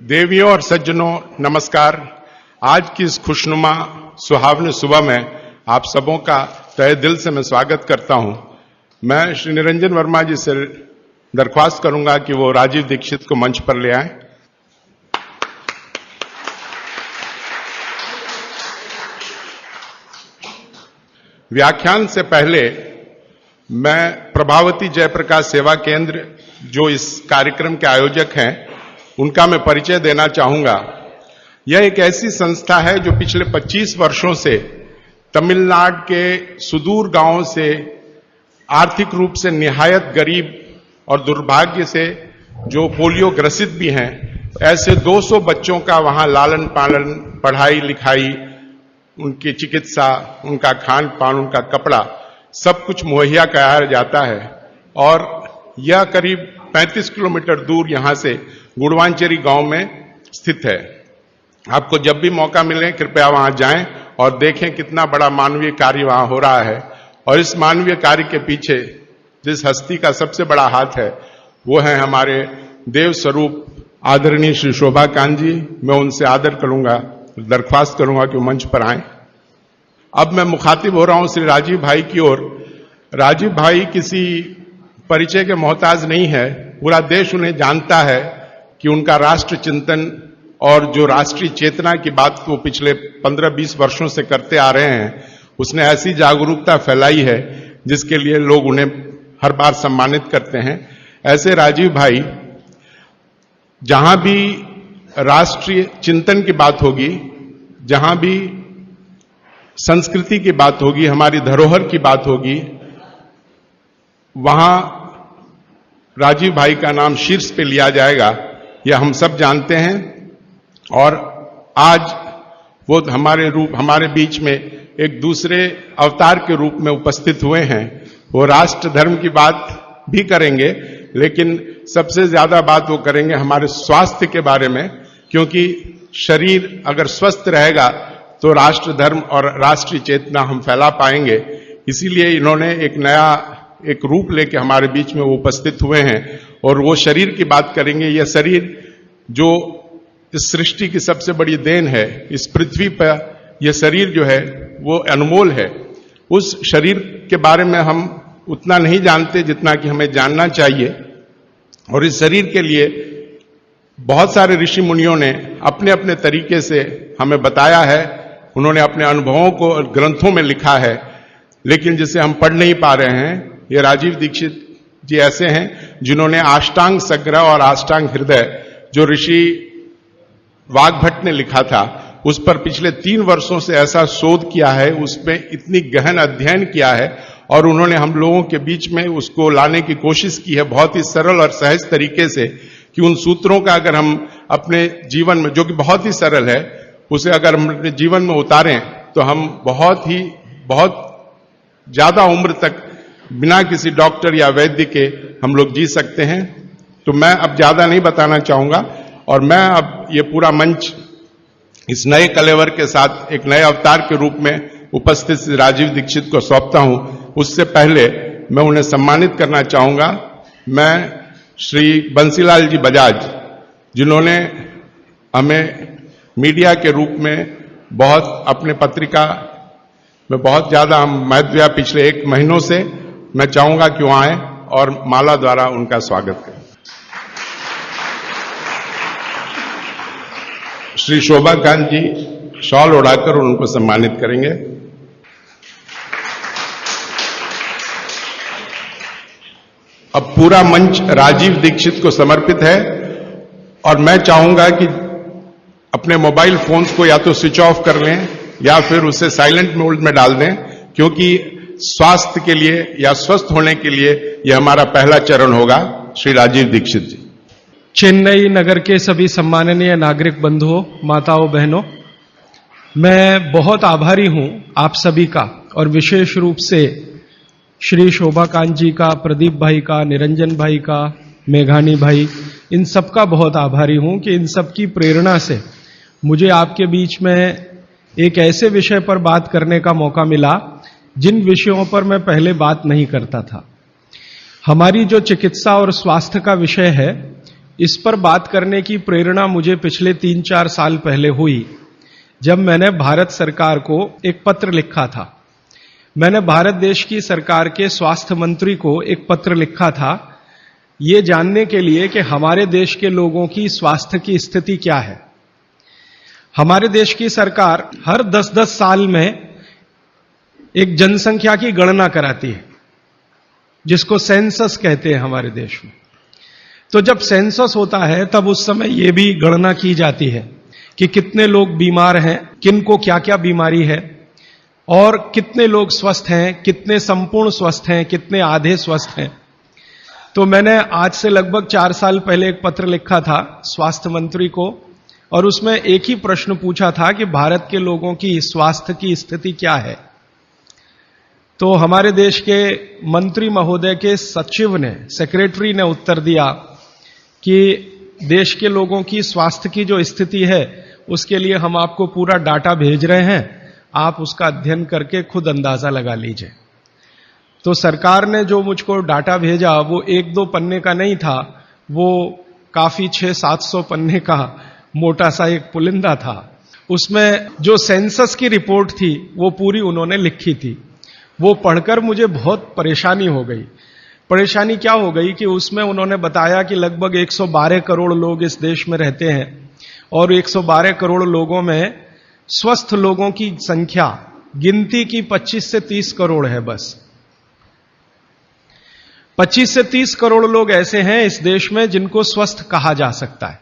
देवियों और सज्जनों नमस्कार। आज की इस खुशनुमा सुहावनी सुबह में आप सबों का तहे दिल से मैं स्वागत करता हूं। मैं श्री निरंजन वर्मा जी से दरख्वास्त करूंगा कि वो राजीव दीक्षित को मंच पर ले आएं। व्याख्यान से पहले मैं प्रभावती जयप्रकाश सेवा केंद्र जो इस कार्यक्रम के आयोजक हैं उनका मैं परिचय देना चाहूंगा। यह एक ऐसी संस्था है जो पिछले 25 वर्षों से तमिलनाडु के सुदूर गांवों से आर्थिक रूप से निहायत गरीब और दुर्भाग्य से जो पोलियो ग्रसित भी हैं ऐसे 200 बच्चों का वहां लालन पालन, पढ़ाई लिखाई, उनकी चिकित्सा, उनका खान पान, उनका कपड़ा सब कुछ मुहैया कराया जाता है। और यह करीब 35 किलोमीटर दूर यहां से गुड़वांचेरी गांव में स्थित है। आपको जब भी मौका मिले कृपया वहां जाएं और देखें कितना बड़ा मानवीय कार्य वहां हो रहा है। और इस मानवीय कार्य के पीछे जिस हस्ती का सबसे बड़ा हाथ है वो है हमारे देव स्वरूप आदरणीय श्री शोभा कांत जी। मैं उनसे आदर करूंगा, दरख्वास्त करूंगा कि वो मंच पर आएं। अब मैं मुखातिब हो रहा हूं श्री राजीव भाई की ओर। राजीव भाई किसी परिचय के मोहताज नहीं है। पूरा देश उन्हें जानता है कि उनका राष्ट्र चिंतन और जो राष्ट्रीय चेतना की बात वो पिछले 15-20 वर्षों से करते आ रहे हैं, उसने ऐसी जागरूकता फैलाई है जिसके लिए लोग उन्हें हर बार सम्मानित करते हैं। ऐसे राजीव भाई जहां भी राष्ट्रीय चिंतन की बात होगी, जहां भी संस्कृति की बात होगी, हमारी धरोहर की बात होगी, वहां राजीव भाई का नाम शीर्ष पे लिया जाएगा, यह हम सब जानते हैं। और आज वो हमारे बीच में एक दूसरे अवतार के रूप में उपस्थित हुए हैं। वो राष्ट्र धर्म की बात भी करेंगे, लेकिन सबसे ज्यादा बात वो करेंगे हमारे स्वास्थ्य के बारे में, क्योंकि शरीर अगर स्वस्थ रहेगा तो राष्ट्र धर्म और राष्ट्रीय चेतना हम फैला पाएंगे। इसीलिए इन्होंने एक रूप लेके हमारे बीच में वो उपस्थित हुए हैं और वो शरीर की बात करेंगे। यह शरीर जो इस सृष्टि की सबसे बड़ी देन है, इस पृथ्वी पर यह शरीर जो है वो अनमोल है। उस शरीर के बारे में हम उतना नहीं जानते जितना कि हमें जानना चाहिए। और इस शरीर के लिए बहुत सारे ऋषि मुनियों ने अपने अपने तरीके से हमें बताया है। उन्होंने अपने अनुभवों को ग्रंथों में लिखा है, लेकिन जिसे हम पढ़ नहीं पा रहे हैं। ये राजीव दीक्षित जी ऐसे हैं जिन्होंने अष्टांग संग्रह और अष्टांग हृदय जो ऋषि वाग्भट ने लिखा था, उस पर पिछले 3 वर्षों से ऐसा शोध किया है, उसमें इतनी गहन अध्ययन किया है और उन्होंने हम लोगों के बीच में उसको लाने की कोशिश की है बहुत ही सरल और सहज तरीके से, कि उन सूत्रों का अगर हम अपने जीवन में, जो कि बहुत ही सरल है, उसे अगर हम अपने जीवन में उतारें तो हम बहुत ज्यादा उम्र तक बिना किसी डॉक्टर या वैद्य के हम लोग जी सकते हैं। तो मैं अब ज्यादा नहीं बताना चाहूंगा और मैं अब ये पूरा मंच इस नए कलेवर के साथ एक नए अवतार के रूप में उपस्थित श्री राजीव दीक्षित को सौंपता हूं। उससे पहले मैं उन्हें सम्मानित करना चाहूंगा। मैं श्री बंसीलाल जी बजाज, जिन्होंने हमें मीडिया के रूप में बहुत अपने पत्रिका में बहुत ज्यादा हम महत्व पिछले 1 महीनों से, मैं चाहूंगा कि वो आए और माला द्वारा उनका स्वागत करें। श्री शोभा कांत जी शॉल उड़ाकर उनको सम्मानित करेंगे। अब पूरा मंच राजीव दीक्षित को समर्पित है और मैं चाहूंगा कि अपने मोबाइल फोन्स को या तो स्विच ऑफ कर लें या फिर उसे साइलेंट मोड में डाल दें, क्योंकि स्वास्थ्य के लिए या स्वस्थ होने के लिए यह हमारा पहला चरण होगा। श्री राजीव दीक्षित जी। चेन्नई नगर के सभी सम्माननीय नागरिक बंधुओं, माताओं, बहनों, मैं बहुत आभारी हूं आप सभी का, और विशेष रूप से श्री शोभा कांत जी का, प्रदीप भाई का, निरंजन भाई का, मेघानी भाई, इन सब का बहुत आभारी हूं कि इन सब की प्रेरणा से मुझे आपके बीच में एक ऐसे विषय पर बात करने का मौका मिला जिन विषयों पर मैं पहले बात नहीं करता था। हमारी जो चिकित्सा और स्वास्थ्य का विषय है इस पर बात करने की प्रेरणा मुझे पिछले 3-4 साल पहले हुई, जब मैंने भारत सरकार को एक पत्र लिखा था। मैंने भारत देश की सरकार के स्वास्थ्य मंत्री को एक पत्र लिखा था, ये जानने के लिए कि हमारे देश के लोगों की स्वास्थ्य की स्थिति क्या है। हमारे देश की सरकार हर 10-10 साल में एक जनसंख्या की गणना कराती है, जिसको सेंसस कहते हैं हमारे देश में। तो जब सेंसस होता है तब उस समय यह भी गणना की जाती है कि कितने लोग बीमार हैं, किनको क्या क्या बीमारी है, और कितने लोग स्वस्थ हैं, कितने संपूर्ण स्वस्थ हैं, कितने आधे स्वस्थ हैं। तो मैंने आज से लगभग 4 साल पहले एक पत्र लिखा था स्वास्थ्य मंत्री को, और उसमें एक ही प्रश्न पूछा था कि भारत के लोगों की स्वास्थ्य की स्थिति क्या है। तो हमारे देश के मंत्री महोदय के सचिव ने, सेक्रेटरी ने उत्तर दिया कि देश के लोगों की स्वास्थ्य की जो स्थिति है उसके लिए हम आपको पूरा डाटा भेज रहे हैं, आप उसका अध्ययन करके खुद अंदाजा लगा लीजिए। तो सरकार ने जो मुझको डाटा भेजा वो 1-2 पन्ने का नहीं था, वो काफी 600-700 पन्ने का मोटा सा एक पुलिंदा था। उसमें जो सेंसस की रिपोर्ट थी वो पूरी उन्होंने लिखी थी। वो पढ़कर मुझे बहुत परेशानी हो गई। परेशानी क्या हो गई कि उसमें उन्होंने बताया कि लगभग 112 करोड़ लोग इस देश में रहते हैं, और 112 करोड़ लोगों में स्वस्थ लोगों की संख्या गिनती की 25 से 30 करोड़ है। बस 25 से 30 करोड़ लोग ऐसे हैं इस देश में जिनको स्वस्थ कहा जा सकता है,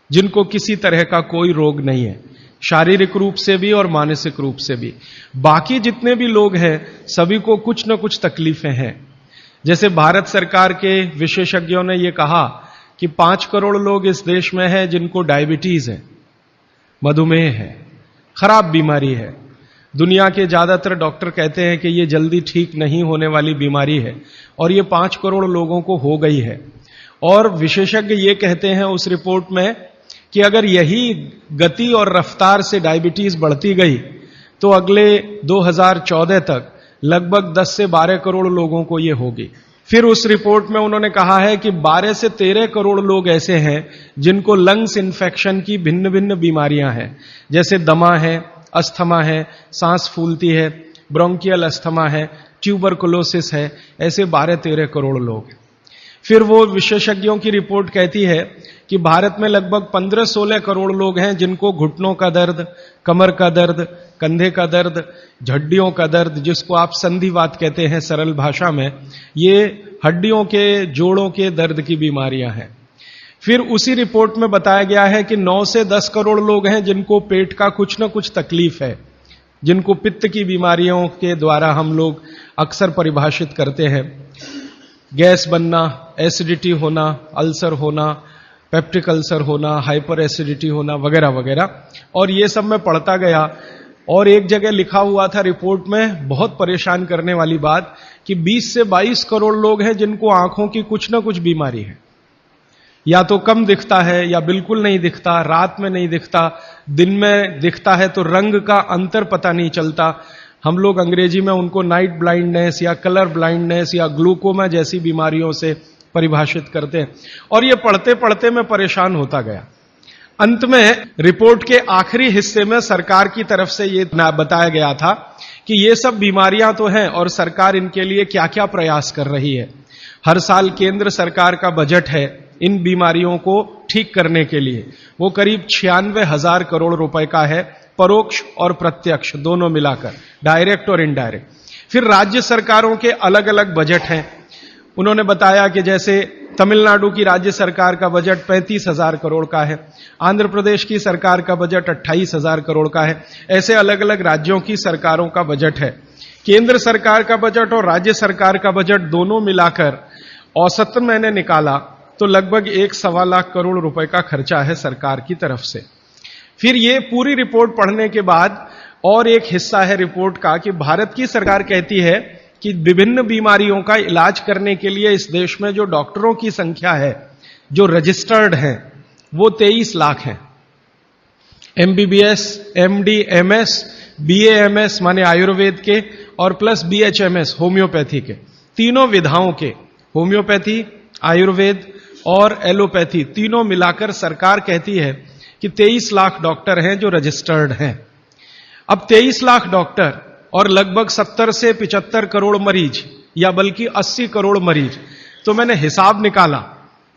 जिनको किसी तरह का कोई रोग नहीं है, शारीरिक रूप से भी और मानसिक रूप से भी। बाकी जितने भी लोग हैं सभी को कुछ न कुछ तकलीफें हैं। जैसे भारत सरकार के विशेषज्ञों ने यह कहा कि 5 करोड़ लोग इस देश में हैं जिनको डायबिटीज है, मधुमेह है, खराब बीमारी है। दुनिया के ज्यादातर डॉक्टर कहते हैं कि यह जल्दी ठीक नहीं होने वाली बीमारी है, और यह 5 करोड़ लोगों को हो गई है। और विशेषज्ञ ये कहते हैं उस रिपोर्ट में कि अगर यही गति और रफ्तार से डायबिटीज बढ़ती गई तो अगले 2014 तक लगभग 10 से 12 करोड़ लोगों को यह होगी। फिर उस रिपोर्ट में उन्होंने कहा है कि 12 से 13 करोड़ लोग ऐसे हैं जिनको लंग्स इन्फेक्शन की भिन्न भिन्न बीमारियां हैं, जैसे दमा है, अस्थमा है, सांस फूलती है, ब्रोंकियल अस्थमा है, ट्यूबरकुलोसिस है। ऐसे 12-13 करोड़ लोग। फिर वो विशेषज्ञों की रिपोर्ट कहती है कि भारत में लगभग 15-16 करोड़ लोग हैं जिनको घुटनों का दर्द, कमर का दर्द, कंधे का दर्द, हड्डियों का दर्द, जिसको आप संधिवात कहते हैं सरल भाषा में, ये हड्डियों के जोड़ों के दर्द की बीमारियां हैं। फिर उसी रिपोर्ट में बताया गया है कि 9 से 10 करोड़ लोग हैं जिनको पेट का कुछ न कुछ तकलीफ है, जिनको पित्त की बीमारियों के द्वारा हम लोग अक्सर परिभाषित करते हैं। गैस बनना, एसिडिटी होना, अल्सर होना, पेप्टिक अल्सर होना, हाइपर एसिडिटी होना, वगैरह वगैरह। और ये सब मैं पढ़ता गया, और एक जगह लिखा हुआ था रिपोर्ट में, बहुत परेशान करने वाली बात, कि 20 से 22 करोड़ लोग हैं जिनको आंखों की कुछ न कुछ बीमारी है। या तो कम दिखता है या बिल्कुल नहीं दिखता, रात में नहीं दिखता, दिन में दिखता है तो रंग का अंतर पता नहीं चलता। हम लोग अंग्रेजी में उनको नाइट ब्लाइंडनेस या कलर ब्लाइंडनेस या ग्लूकोमा जैसी बीमारियों से परिभाषित करते हैं। और ये पढ़ते पढ़ते मैं परेशान होता गया। अंत में रिपोर्ट के आखिरी हिस्से में सरकार की तरफ से ये बताया गया था कि ये सब बीमारियां तो हैं और सरकार इनके लिए क्या क्या प्रयास कर रही है। हर साल केंद्र सरकार का बजट है इन बीमारियों को ठीक करने के लिए, वो करीब 96,000 करोड़ रुपए का है, परोक्ष और प्रत्यक्ष दोनों मिलाकर, डायरेक्ट और इनडायरेक्ट। फिर राज्य सरकारों के अलग अलग बजट हैं। उन्होंने बताया कि जैसे तमिलनाडु की राज्य सरकार का बजट 35,000 करोड़ का है, आंध्र प्रदेश की सरकार का बजट 28,000 करोड़ का है। ऐसे अलग अलग राज्यों की सरकारों का बजट है। केंद्र सरकार का बजट और राज्य सरकार का बजट दोनों मिलाकर औसतन मैंने निकाला तो लगभग 1.25 लाख करोड़ रुपए का खर्चा है सरकार की तरफ से। फिर ये पूरी रिपोर्ट पढ़ने के बाद और एक हिस्सा है रिपोर्ट का कि भारत की सरकार कहती है कि विभिन्न बीमारियों का इलाज करने के लिए इस देश में जो डॉक्टरों की संख्या है, जो रजिस्टर्ड हैं, वो 23 लाख हैं। MBBS, MD, MS, BAMS माने आयुर्वेद के, और प्लस BHMS होम्योपैथी के, तीनों विधाओं के, होम्योपैथी, आयुर्वेद और एलोपैथी तीनों मिलाकर सरकार कहती है कि 23 लाख डॉक्टर हैं जो रजिस्टर्ड हैं। अब 23 लाख डॉक्टर और लगभग 70 से 75 करोड़ मरीज, या बल्कि 80 करोड़ मरीज, तो मैंने हिसाब निकाला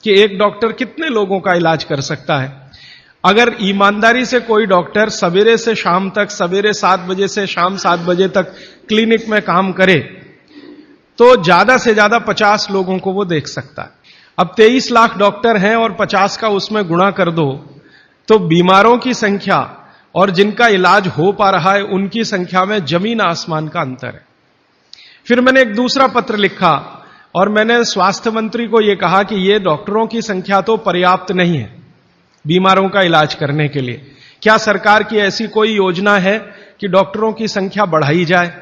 कि एक डॉक्टर कितने लोगों का इलाज कर सकता है। अगर ईमानदारी से कोई डॉक्टर सवेरे से शाम तक, सवेरे 7 बजे से शाम 7 बजे तक क्लिनिक में काम करे तो ज्यादा से ज्यादा 50 लोगों को वो देख सकता है। अब 23 लाख डॉक्टर हैं और 50 का उसमें गुणा कर दो तो बीमारों की संख्या और जिनका इलाज हो पा रहा है उनकी संख्या में जमीन आसमान का अंतर है। फिर मैंने एक दूसरा पत्र लिखा और मैंने स्वास्थ्य मंत्री को यह कहा कि ये डॉक्टरों की संख्या तो पर्याप्त नहीं है बीमारों का इलाज करने के लिए। क्या सरकार की ऐसी कोई योजना है कि डॉक्टरों की संख्या बढ़ाई जाए?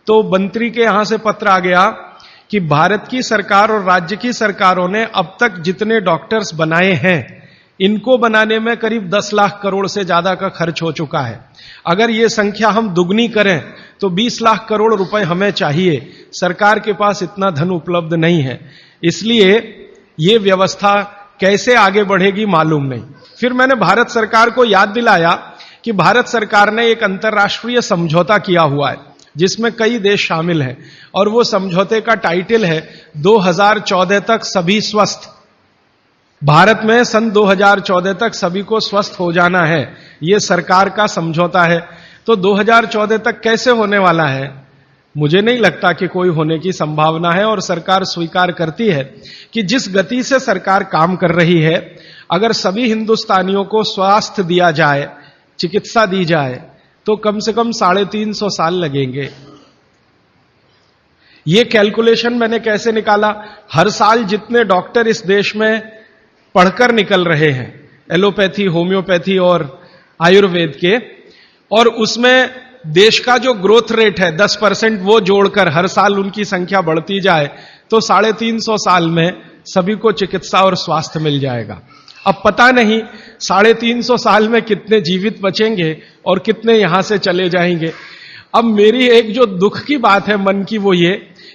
तो मंत्री के यहां से पत्र आ गया कि भारत की सरकार और राज्य की सरकारों ने अब तक जितने डॉक्टर्स बनाए हैं इनको बनाने में करीब 10 लाख करोड़ से ज्यादा का खर्च हो चुका है। अगर ये संख्या हम दुगनी करें तो 20 लाख करोड़ रुपए हमें चाहिए। सरकार के पास इतना धन उपलब्ध नहीं है, इसलिए ये व्यवस्था कैसे आगे बढ़ेगी मालूम नहीं। फिर मैंने भारत सरकार को याद दिलाया कि भारत सरकार ने एक अंतर्राष्ट्रीय समझौता किया हुआ है जिसमें कई देश शामिल हैं और वो समझौते का टाइटल है 2014 तक सभी स्वस्थ। भारत में सन 2014 तक सभी को स्वस्थ हो जाना है, ये सरकार का समझौता है। तो 2014 तक कैसे होने वाला है? मुझे नहीं लगता कि कोई होने की संभावना है और सरकार स्वीकार करती है कि जिस गति से सरकार काम कर रही है, अगर सभी हिंदुस्तानियों को स्वास्थ्य दिया जाए, चिकित्सा दी जाए तो कम से कम 350 साल लगेंगे। ये कैलकुलेशन मैंने कैसे निकाला? हर साल जितने डॉक्टर इस देश में पढ़कर निकल रहे हैं एलोपैथी, होम्योपैथी और आयुर्वेद के, और उसमें देश का जो ग्रोथ रेट है 10% वो जोड़कर हर साल उनकी संख्या बढ़ती जाए तो 350 साल में सभी को चिकित्सा और स्वास्थ्य मिल जाएगा। अब पता नहीं 350 साल में कितने जीवित बचेंगे और कितने यहां से चले जाएंगे। अब मेरी एक जो दुख की बात है मन की, वो ये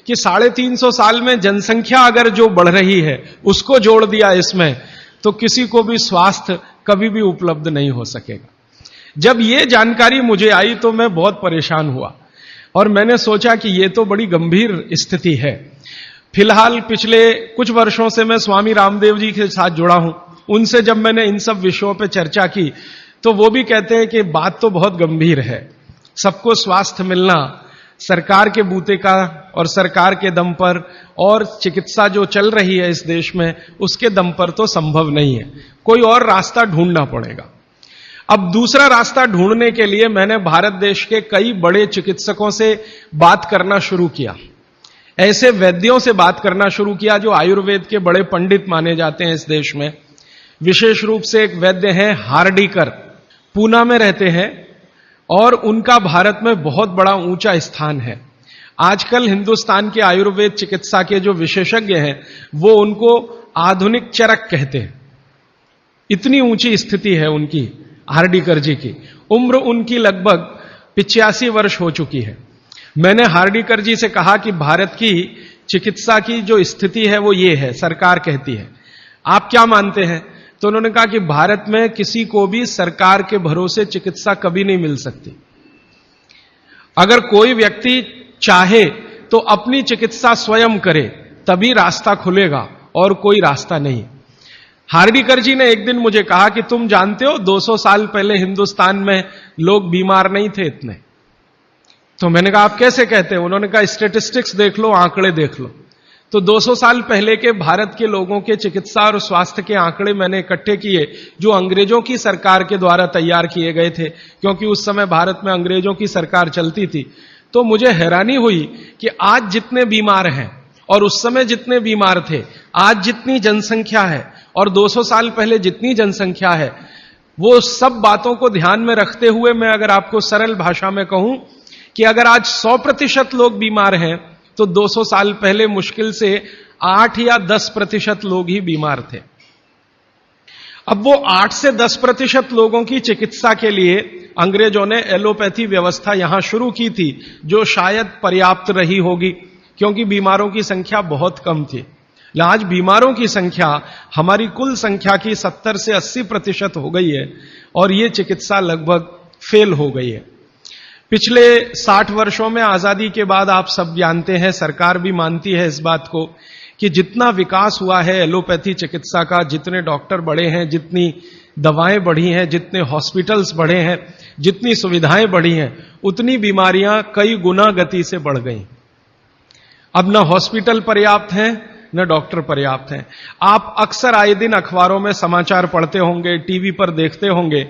कि 350 साल में जनसंख्या अगर जो बढ़ रही है उसको जोड़ दिया इसमें तो किसी को भी स्वास्थ्य कभी भी उपलब्ध नहीं हो सकेगा। जब ये जानकारी मुझे आई तो मैं बहुत परेशान हुआ और मैंने सोचा कि ये तो बड़ी गंभीर स्थिति है। फिलहाल पिछले कुछ वर्षों से मैं स्वामी रामदेव जी के साथ जुड़ा हूं, उनसे जब मैंने इन सब विषयों पर चर्चा की तो वो भी कहते हैं कि बात तो बहुत गंभीर है, सबको स्वास्थ्य मिलना सरकार के बूते का और सरकार के दम पर और चिकित्सा जो चल रही है इस देश में उसके दम पर तो संभव नहीं है, कोई और रास्ता ढूंढना पड़ेगा। अब दूसरा रास्ता ढूंढने के लिए मैंने भारत देश के कई बड़े चिकित्सकों से बात करना शुरू किया, ऐसे वैद्यों से बात करना शुरू किया जो आयुर्वेद के बड़े पंडित माने जाते हैं इस देश में। विशेष रूप से एक वैद्य हैं हार्डीकर, पूना में रहते हैं और उनका भारत में बहुत बड़ा ऊंचा स्थान है। आजकल हिंदुस्तान के आयुर्वेद चिकित्सा के जो विशेषज्ञ हैं वो उनको आधुनिक चरक कहते हैं, इतनी ऊंची स्थिति है उनकी। हार्डीकर जी की उम्र उनकी लगभग 85 वर्ष हो चुकी है। मैंने हार्डीकर जी से कहा कि भारत की चिकित्सा की जो स्थिति है वो ये है, सरकार कहती है, आप क्या मानते हैं? तो उन्होंने कहा कि भारत में किसी को भी सरकार के भरोसे चिकित्सा कभी नहीं मिल सकती। अगर कोई व्यक्ति चाहे तो अपनी चिकित्सा स्वयं करे तभी रास्ता खुलेगा और कोई रास्ता नहीं। हार्डीकर जी ने एक दिन मुझे कहा कि तुम जानते हो 200 साल पहले हिंदुस्तान में लोग बीमार नहीं थे इतने। तो मैंने कहा आप कैसे कहते हैं? उन्होंने कहा स्टैटिस्टिक्स देख लो, आंकड़े देख लो। तो 200 साल पहले के भारत के लोगों के चिकित्सा और स्वास्थ्य के आंकड़े मैंने इकट्ठे किए जो अंग्रेजों की सरकार के द्वारा तैयार किए गए थे, क्योंकि उस समय भारत में अंग्रेजों की सरकार चलती थी। तो मुझे हैरानी हुई कि आज जितने बीमार हैं और उस समय जितने बीमार थे, आज जितनी जनसंख्या है और 200 साल पहले जितनी जनसंख्या है, वो सब बातों को ध्यान में रखते हुए मैं अगर आपको सरल भाषा में कहूं कि अगर आज 100% लोग बीमार हैं तो 200 साल पहले मुश्किल से 8 या 10% लोग ही बीमार थे। अब वो 8 से 10% लोगों की चिकित्सा के लिए अंग्रेजों ने एलोपैथी व्यवस्था यहां शुरू की थी, जो शायद पर्याप्त रही होगी क्योंकि बीमारों की संख्या बहुत कम थी। आज बीमारों की संख्या हमारी कुल संख्या की 70 से 80% हो गई है और ये चिकित्सा लगभग फेल हो गई है। पिछले 60 वर्षों में आजादी के बाद आप सब जानते हैं, सरकार भी मानती है इस बात को कि जितना विकास हुआ है एलोपैथी चिकित्सा का, जितने डॉक्टर बढ़े हैं, जितनी दवाएं बढ़ी हैं, जितने हॉस्पिटल्स बढ़े हैं, जितनी सुविधाएं बढ़ी हैं, उतनी बीमारियां कई गुना गति से बढ़ गई। अब न हॉस्पिटल पर्याप्त हैं न डॉक्टर पर्याप्त हैं। आप अक्सर आए दिन अखबारों में समाचार पढ़ते होंगे, टीवी पर देखते होंगे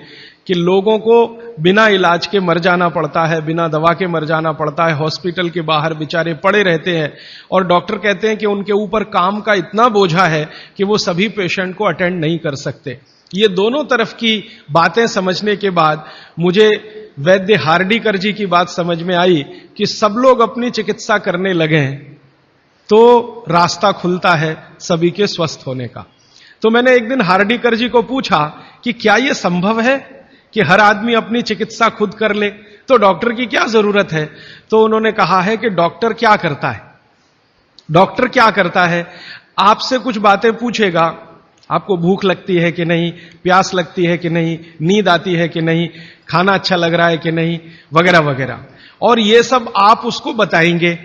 कि लोगों को बिना इलाज के मर जाना पड़ता है, बिना दवा के मर जाना पड़ता है, हॉस्पिटल के बाहर बेचारे पड़े रहते हैं और डॉक्टर कहते हैं कि उनके ऊपर काम का इतना बोझा है कि वो सभी पेशेंट को अटेंड नहीं कर सकते। ये दोनों तरफ की बातें समझने के बाद मुझे वैद्य हार्डीकर जी की बात समझ में आई कि सब लोग अपनी चिकित्सा करने लगे हैं तो रास्ता खुलता है सभी के स्वस्थ होने का। तो मैंने एक दिन हार्डीकर जी को पूछा कि क्या यह संभव है कि हर आदमी अपनी चिकित्सा खुद कर ले, तो डॉक्टर की क्या जरूरत है? तो उन्होंने कहा है कि डॉक्टर क्या करता है, डॉक्टर क्या करता है, आपसे कुछ बातें पूछेगा, आपको भूख लगती है कि नहीं, प्यास लगती है कि नहीं, नींद आती है कि नहीं, खाना अच्छा लग रहा है कि नहीं, वगैरह वगैरह, और ये सब आप उसको बताएंगे।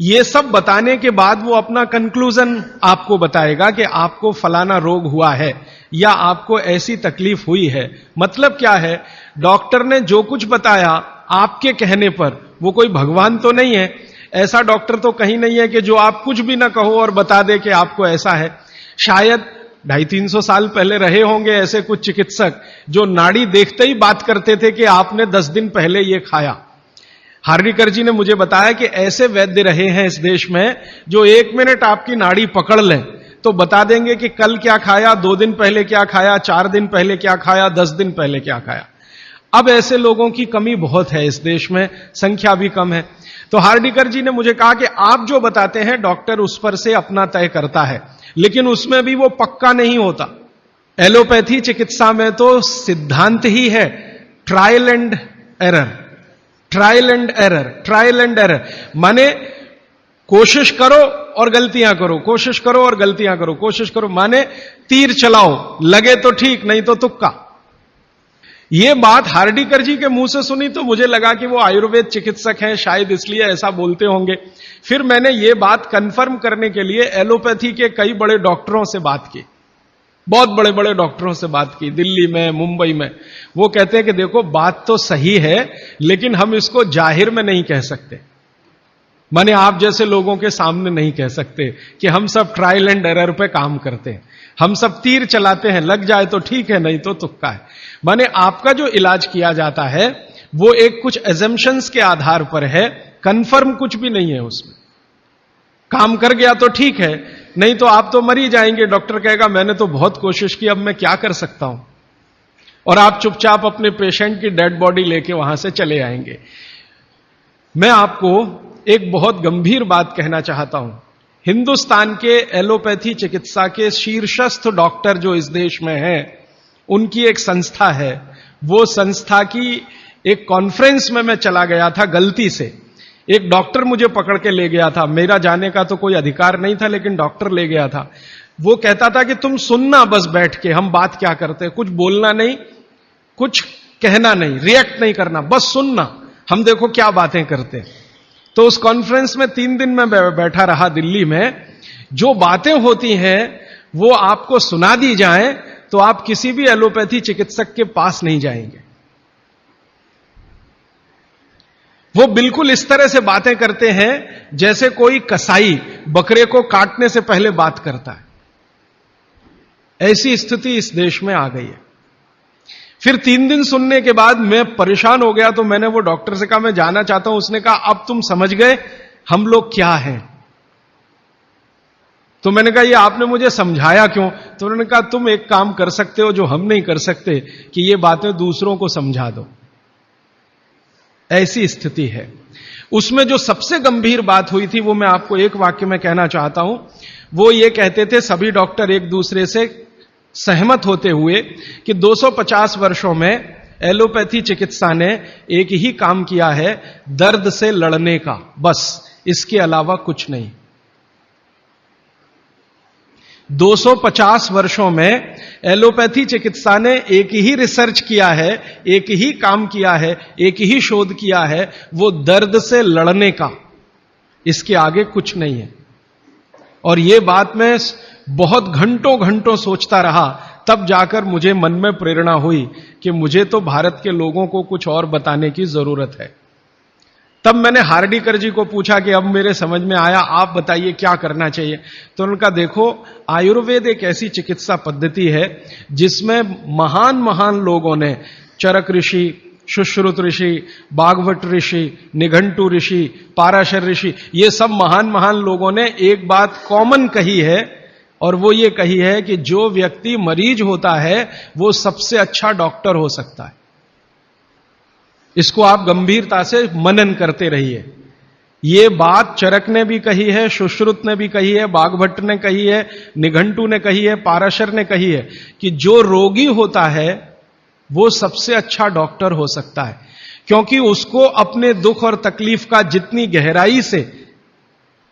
ये सब बताने के बाद वो अपना कंक्लूजन आपको बताएगा कि आपको फलाना रोग हुआ है या आपको ऐसी तकलीफ हुई है। मतलब क्या है, डॉक्टर ने जो कुछ बताया आपके कहने पर, वो कोई भगवान तो नहीं है, ऐसा डॉक्टर तो कहीं नहीं है कि जो आप कुछ भी ना कहो और बता दे कि आपको ऐसा है। शायद 250-300 साल पहले रहे होंगे ऐसे कुछ चिकित्सक जो नाड़ी देखते ही बात करते थे कि आपने 10 दिन पहले ये खाया। हार्डीकर जी ने मुझे बताया कि ऐसे वैद्य रहे हैं इस देश में जो 1 मिनट आपकी नाड़ी पकड़ लें तो बता देंगे कि कल क्या खाया, 2 दिन पहले क्या खाया, 4 दिन पहले क्या खाया, 10 दिन पहले क्या खाया। अब ऐसे लोगों की कमी बहुत है इस देश में, संख्या भी कम है। तो हार्डीकर जी ने मुझे कहा कि आप जो बताते हैं डॉक्टर उस पर से अपना तय करता है, लेकिन उसमें भी वो पक्का नहीं होता। एलोपैथी चिकित्सा में तो सिद्धांत ही है trial and error, trial and error, trial and error, माने कोशिश करो और गलतियां करो, कोशिश करो और गलतियां करो, कोशिश करो, माने तीर चलाओ, लगे तो ठीक, नहीं तो तुक्का। ये बात हार्डीकर जी के मुंह से सुनी तो मुझे लगा कि वो आयुर्वेद चिकित्सक हैं, शायद इसलिए ऐसा बोलते होंगे। फिर मैंने ये बात कंफर्म करने के लिए एलोपैथी के कई बड़े डॉक्टरों से बात की, बहुत बड़े बड़े डॉक्टरों से बात की, दिल्ली में, मुंबई में। वो कहते हैं कि देखो बात तो सही है लेकिन हम इसको जाहिर में नहीं कह सकते, माने आप जैसे लोगों के सामने नहीं कह सकते कि हम सब ट्रायल एंड एरर पे काम करते हैं, हम सब तीर चलाते हैं, लग जाए तो ठीक है नहीं तो तुक्का है। माने आपका जो इलाज किया जाता है वो एक कुछ एजम्पशंस के आधार पर है, कंफर्म कुछ भी नहीं है उसमें। काम कर गया तो ठीक है, नहीं तो आप तो मर ही जाएंगे। डॉक्टर कहेगा मैंने तो बहुत कोशिश की, अब मैं क्या कर सकता हूं, और आप चुपचाप अपने पेशेंट की डेड बॉडी लेके वहां से चले आएंगे। मैं आपको एक बहुत गंभीर बात कहना चाहता हूं। हिंदुस्तान के एलोपैथी चिकित्सा के शीर्षस्थ डॉक्टर जो इस देश में हैं, उनकी एक संस्था है। वो संस्था की एक कॉन्फ्रेंस में मैं चला गया था गलती से, एक डॉक्टर मुझे पकड़ के ले गया था, मेरा जाने का तो कोई अधिकार नहीं था लेकिन डॉक्टर ले गया था। वो कहता था कि तुम सुनना बस बैठ के, हम बात क्या करते हैं, कुछ बोलना नहीं, कुछ कहना नहीं, रिएक्ट नहीं करना, बस सुनना, हम देखो क्या बातें करते हैं। तो उस कॉन्फ्रेंस में 3 दिन में बैठा रहा दिल्ली में। जो बातें होती हैं वो आपको सुना दी जाएं तो आप किसी भी एलोपैथी चिकित्सक के पास नहीं जाएंगे। वो बिल्कुल इस तरह से बातें करते हैं जैसे कोई कसाई बकरे को काटने से पहले बात करता है। ऐसी स्थिति इस देश में आ गई है। फिर 3 दिन सुनने के बाद मैं परेशान हो गया, तो मैंने वो डॉक्टर से कहा मैं जाना चाहता हूं। उसने कहा अब तुम समझ गए हम लोग क्या हैं। तो मैंने कहा ये आपने मुझे समझाया क्यों? तो उन्होंने कहा तुम एक काम कर सकते हो जो हम नहीं कर सकते, कि ये बातें दूसरों को समझा दो। ऐसी स्थिति है। उसमें जो सबसे गंभीर बात हुई थी वो मैं आपको एक वाक्य में कहना चाहता हूं। वो ये कहते थे सभी डॉक्टर एक दूसरे से सहमत होते हुए कि 250 वर्षों में एलोपैथी चिकित्सा ने एक ही काम किया है, दर्द से लड़ने का, बस, इसके अलावा कुछ नहीं। 250 वर्षों में एलोपैथी चिकित्सा ने एक ही रिसर्च किया है, एक ही काम किया है, एक ही शोध किया है, वो दर्द से लड़ने का। इसके आगे कुछ नहीं है। और ये बात मैं बहुत घंटों घंटों सोचता रहा, तब जाकर मुझे मन में प्रेरणा हुई कि मुझे तो भारत के लोगों को कुछ और बताने की जरूरत है। तब मैंने हार्डीकर जी को पूछा कि अब मेरे समझ में आया, आप बताइए क्या करना चाहिए। तो उनका देखो, आयुर्वेद एक ऐसी चिकित्सा पद्धति है जिसमें महान महान लोगों ने, चरक ऋषि, सुश्रुत ऋषि, बागवट ऋषि, निघंटु ऋषि, पाराशर ऋषि, ये सब महान महान लोगों ने एक बात कॉमन कही है, और वो ये कही है कि जो व्यक्ति मरीज होता है वो सबसे अच्छा डॉक्टर हो सकता है। इसको आप गंभीरता से मनन करते रहिए। ये बात चरक ने भी कही है, सुश्रुत ने भी कही है, बागभट्ट ने कही है, निघंटु ने कही है, पाराशर ने कही है कि जो रोगी होता है वो सबसे अच्छा डॉक्टर हो सकता है, क्योंकि उसको अपने दुख और तकलीफ का जितनी गहराई से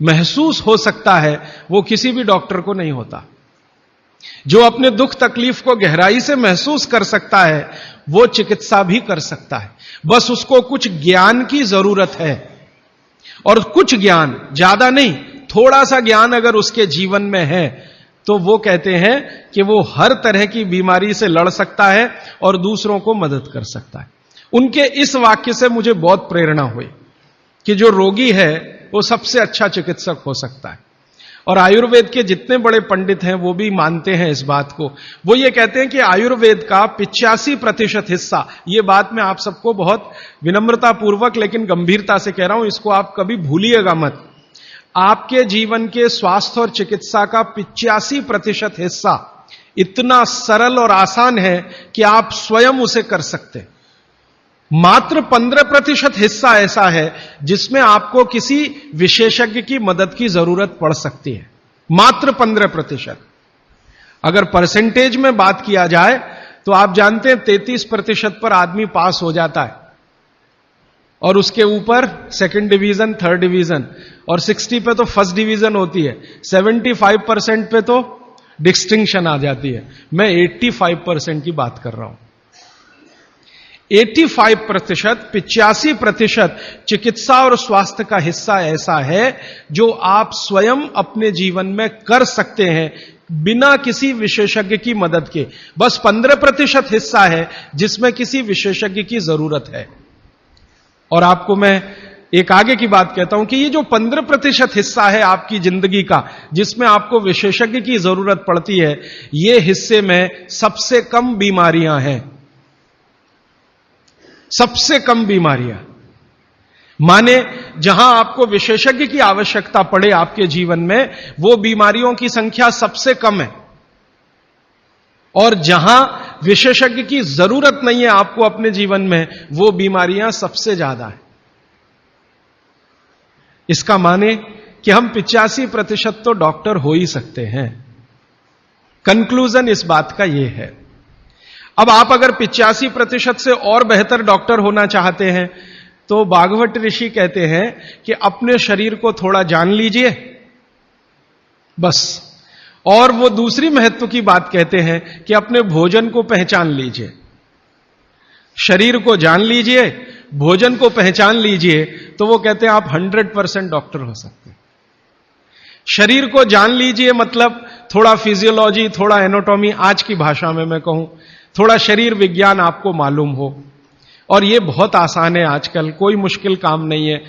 महसूस हो सकता है वो किसी भी डॉक्टर को नहीं होता। जो अपने दुख तकलीफ को गहराई से महसूस कर सकता है वो चिकित्सा भी कर सकता है, बस उसको कुछ ज्ञान की जरूरत है। और कुछ ज्ञान, ज्यादा नहीं, थोड़ा सा ज्ञान अगर उसके जीवन में है तो वो कहते हैं कि वो हर तरह की बीमारी से लड़ सकता है और दूसरों को मदद कर सकता है। उनके इस वाक्य से मुझे बहुत प्रेरणा हुई कि जो रोगी है वो सबसे अच्छा चिकित्सक हो सकता है। और आयुर्वेद के जितने बड़े पंडित हैं वो भी मानते हैं इस बात को। वो ये कहते हैं कि आयुर्वेद का 85% हिस्सा, ये बात मैं आप सबको बहुत विनम्रता पूर्वक लेकिन गंभीरता से कह रहा हूं, इसको आप कभी भूलिएगा मत। आपके जीवन के स्वास्थ्य और चिकित्सा का 85% हिस्सा इतना सरल और आसान है कि आप स्वयं उसे कर सकते हैं। मात्र 15% हिस्सा ऐसा है जिसमें आपको किसी विशेषज्ञ की मदद की जरूरत पड़ सकती है। मात्र 15%। अगर परसेंटेज में बात किया जाए तो आप जानते हैं 33% पर आदमी पास हो जाता है, और उसके ऊपर सेकंड डिवीजन, थर्ड डिवीजन, और 60 पे तो फर्स्ट डिवीजन होती है, 75% पे तो डिस्टिंक्शन आ जाती है। मैं 85% की बात कर रहा हूं। 85%, 85% चिकित्सा और स्वास्थ्य का हिस्सा ऐसा है जो आप स्वयं अपने जीवन में कर सकते हैं बिना किसी विशेषज्ञ की मदद के। बस 15% हिस्सा है जिसमें किसी विशेषज्ञ की जरूरत है। और आपको मैं एक आगे की बात कहता हूं कि ये जो 15% हिस्सा है आपकी जिंदगी का जिसमें आपको विशेषज्ञ की जरूरत पड़ती है, ये हिस्से में सबसे कम बीमारियां हैं। सबसे कम बीमारियां, माने जहां आपको विशेषज्ञ की आवश्यकता पड़े आपके जीवन में, वो बीमारियों की संख्या सबसे कम है। और जहां विशेषज्ञ की जरूरत नहीं है आपको अपने जीवन में, वो बीमारियां सबसे ज्यादा है। इसका माने कि हम 85% तो डॉक्टर हो ही सकते हैं। कंक्लूजन इस बात का यह है। अब आप अगर 85% से और बेहतर डॉक्टर होना चाहते हैं तो बागवट ऋषि कहते हैं कि अपने शरीर को थोड़ा जान लीजिए बस। और वो दूसरी महत्व की बात कहते हैं कि अपने भोजन को पहचान लीजिए। शरीर को जान लीजिए, भोजन को पहचान लीजिए, तो वो कहते हैं आप 100% डॉक्टर हो सकते हैं। शरीर को जान लीजिए मतलब थोड़ा फिजियोलॉजी, थोड़ा एनाटॉमी, आज की भाषा में मैं कहूं थोड़ा शरीर विज्ञान आपको मालूम हो। और ये बहुत आसान है आजकल, कोई मुश्किल काम नहीं है।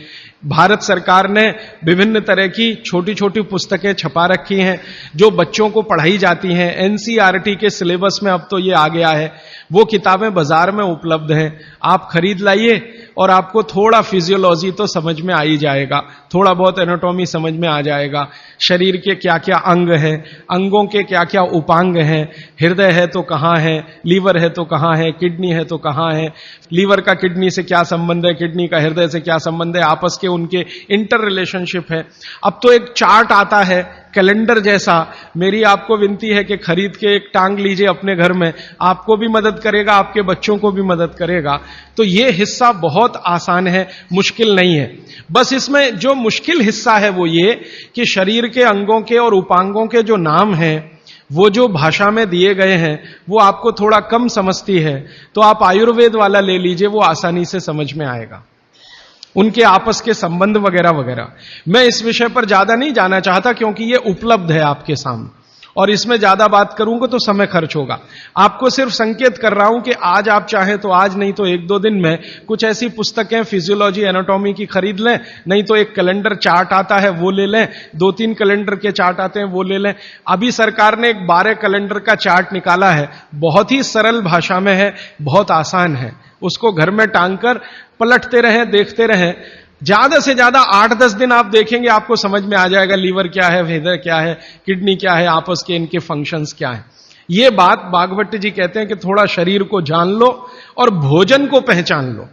भारत सरकार ने विभिन्न तरह की छोटी छोटी पुस्तकें छपा रखी हैं जो बच्चों को पढ़ाई जाती हैं। एनसीईआरटी के सिलेबस में अब तो ये आ गया है। वो किताबें बाजार में उपलब्ध हैं, आप खरीद लाइए और आपको थोड़ा फिजियोलॉजी तो समझ में आ ही जाएगा, थोड़ा बहुत एनाटॉमी समझ में आ जाएगा। शरीर के क्या क्या अंग हैं, अंगों के क्या क्या उपांग हैं, हृदय है तो कहां है, लीवर है तो कहां है, किडनी है तो कहां है, लीवर का किडनी से क्या संबंध है, किडनी का हृदय से क्या संबंध है, आपस के उनके इंटर रिलेशनशिप है। अब तो एक चार्ट आता है कैलेंडर जैसा। मेरी आपको विनती है कि खरीद के एक टांग लीजिए अपने घर में, आपको भी मदद करेगा, आपके बच्चों को भी मदद करेगा। तो ये हिस्सा बहुत आसान है, मुश्किल नहीं है। बस इसमें जो मुश्किल हिस्सा है वो ये कि शरीर के अंगों के और उपांगों के जो नाम हैं वो जो भाषा में दिए गए हैं वो आपको थोड़ा कम समझती है, तो आप आयुर्वेद वाला ले लीजिए, वो आसानी से समझ में आएगा, उनके आपस के संबंध वगैरह वगैरह। मैं इस विषय पर ज्यादा नहीं जाना चाहता क्योंकि ये उपलब्ध है आपके सामने, और इसमें ज्यादा बात करूंगा तो समय खर्च होगा। आपको सिर्फ संकेत कर रहा हूं कि आज आप चाहें तो आज, नहीं तो एक दो दिन में कुछ ऐसी पुस्तकें फिजियोलॉजी एनाटॉमी की खरीद लें, नहीं तो एक कैलेंडर चार्ट आता है वो ले लें, 2-3 कैलेंडर के चार्ट आते हैं वो ले लें। अभी सरकार ने एक 12 कैलेंडर का चार्ट निकाला है, बहुत ही सरल भाषा में है, बहुत आसान है, उसको घर में टांग कर पलटते रहें, देखते रहें। ज्यादा से ज्यादा 8-10 दिन आप देखेंगे, आपको समझ में आ जाएगा लीवर क्या है, हृदय क्या है, किडनी क्या है, आपस के इनके फंक्शंस क्या है। ये बात भागवत जी कहते हैं कि थोड़ा शरीर को जान लो और भोजन को पहचान लो।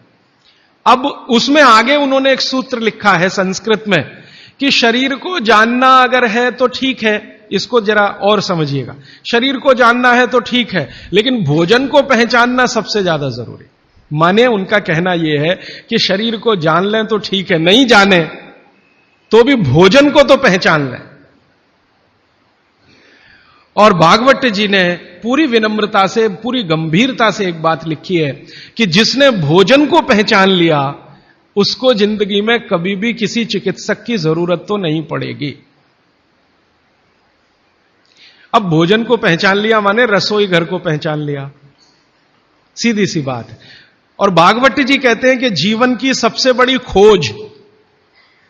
अब उसमें आगे उन्होंने एक सूत्र लिखा है संस्कृत में कि शरीर को जानना अगर है तो ठीक है, इसको जरा और समझिएगा, शरीर को जानना है तो ठीक है, लेकिन भोजन को पहचानना सबसे ज्यादा जरूरी। माने उनका कहना यह है कि शरीर को जान लें तो ठीक है, नहीं जाने तो भी भोजन को तो पहचान लें। और भागवत जी ने पूरी विनम्रता से, पूरी गंभीरता से एक बात लिखी है कि जिसने भोजन को पहचान लिया उसको जिंदगी में कभी भी किसी चिकित्सक की जरूरत तो नहीं पड़ेगी। अब भोजन को पहचान लिया माने रसोई घर को पहचान लिया, सीधी सी बात है। और भागवत जी कहते हैं कि जीवन की सबसे बड़ी खोज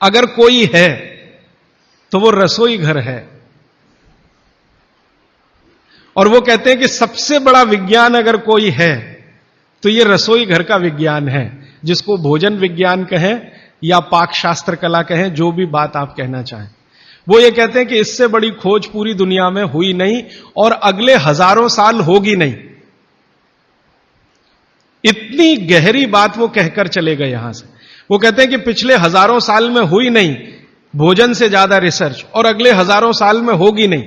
अगर कोई है तो वो रसोई घर है। और वो कहते हैं कि सबसे बड़ा विज्ञान अगर कोई है तो ये रसोई घर का विज्ञान है, जिसको भोजन विज्ञान कहें या पाक शास्त्र कला कहें, जो भी बात आप कहना चाहें। वो ये कहते हैं कि इससे बड़ी खोज पूरी दुनिया में हुई नहीं और अगले हजारों साल होगी नहीं। इतनी गहरी बात वो कहकर चले गए यहां से। वो कहते हैं कि पिछले हजारों साल में हुई नहीं भोजन से ज्यादा रिसर्च, और अगले हजारों साल में होगी नहीं।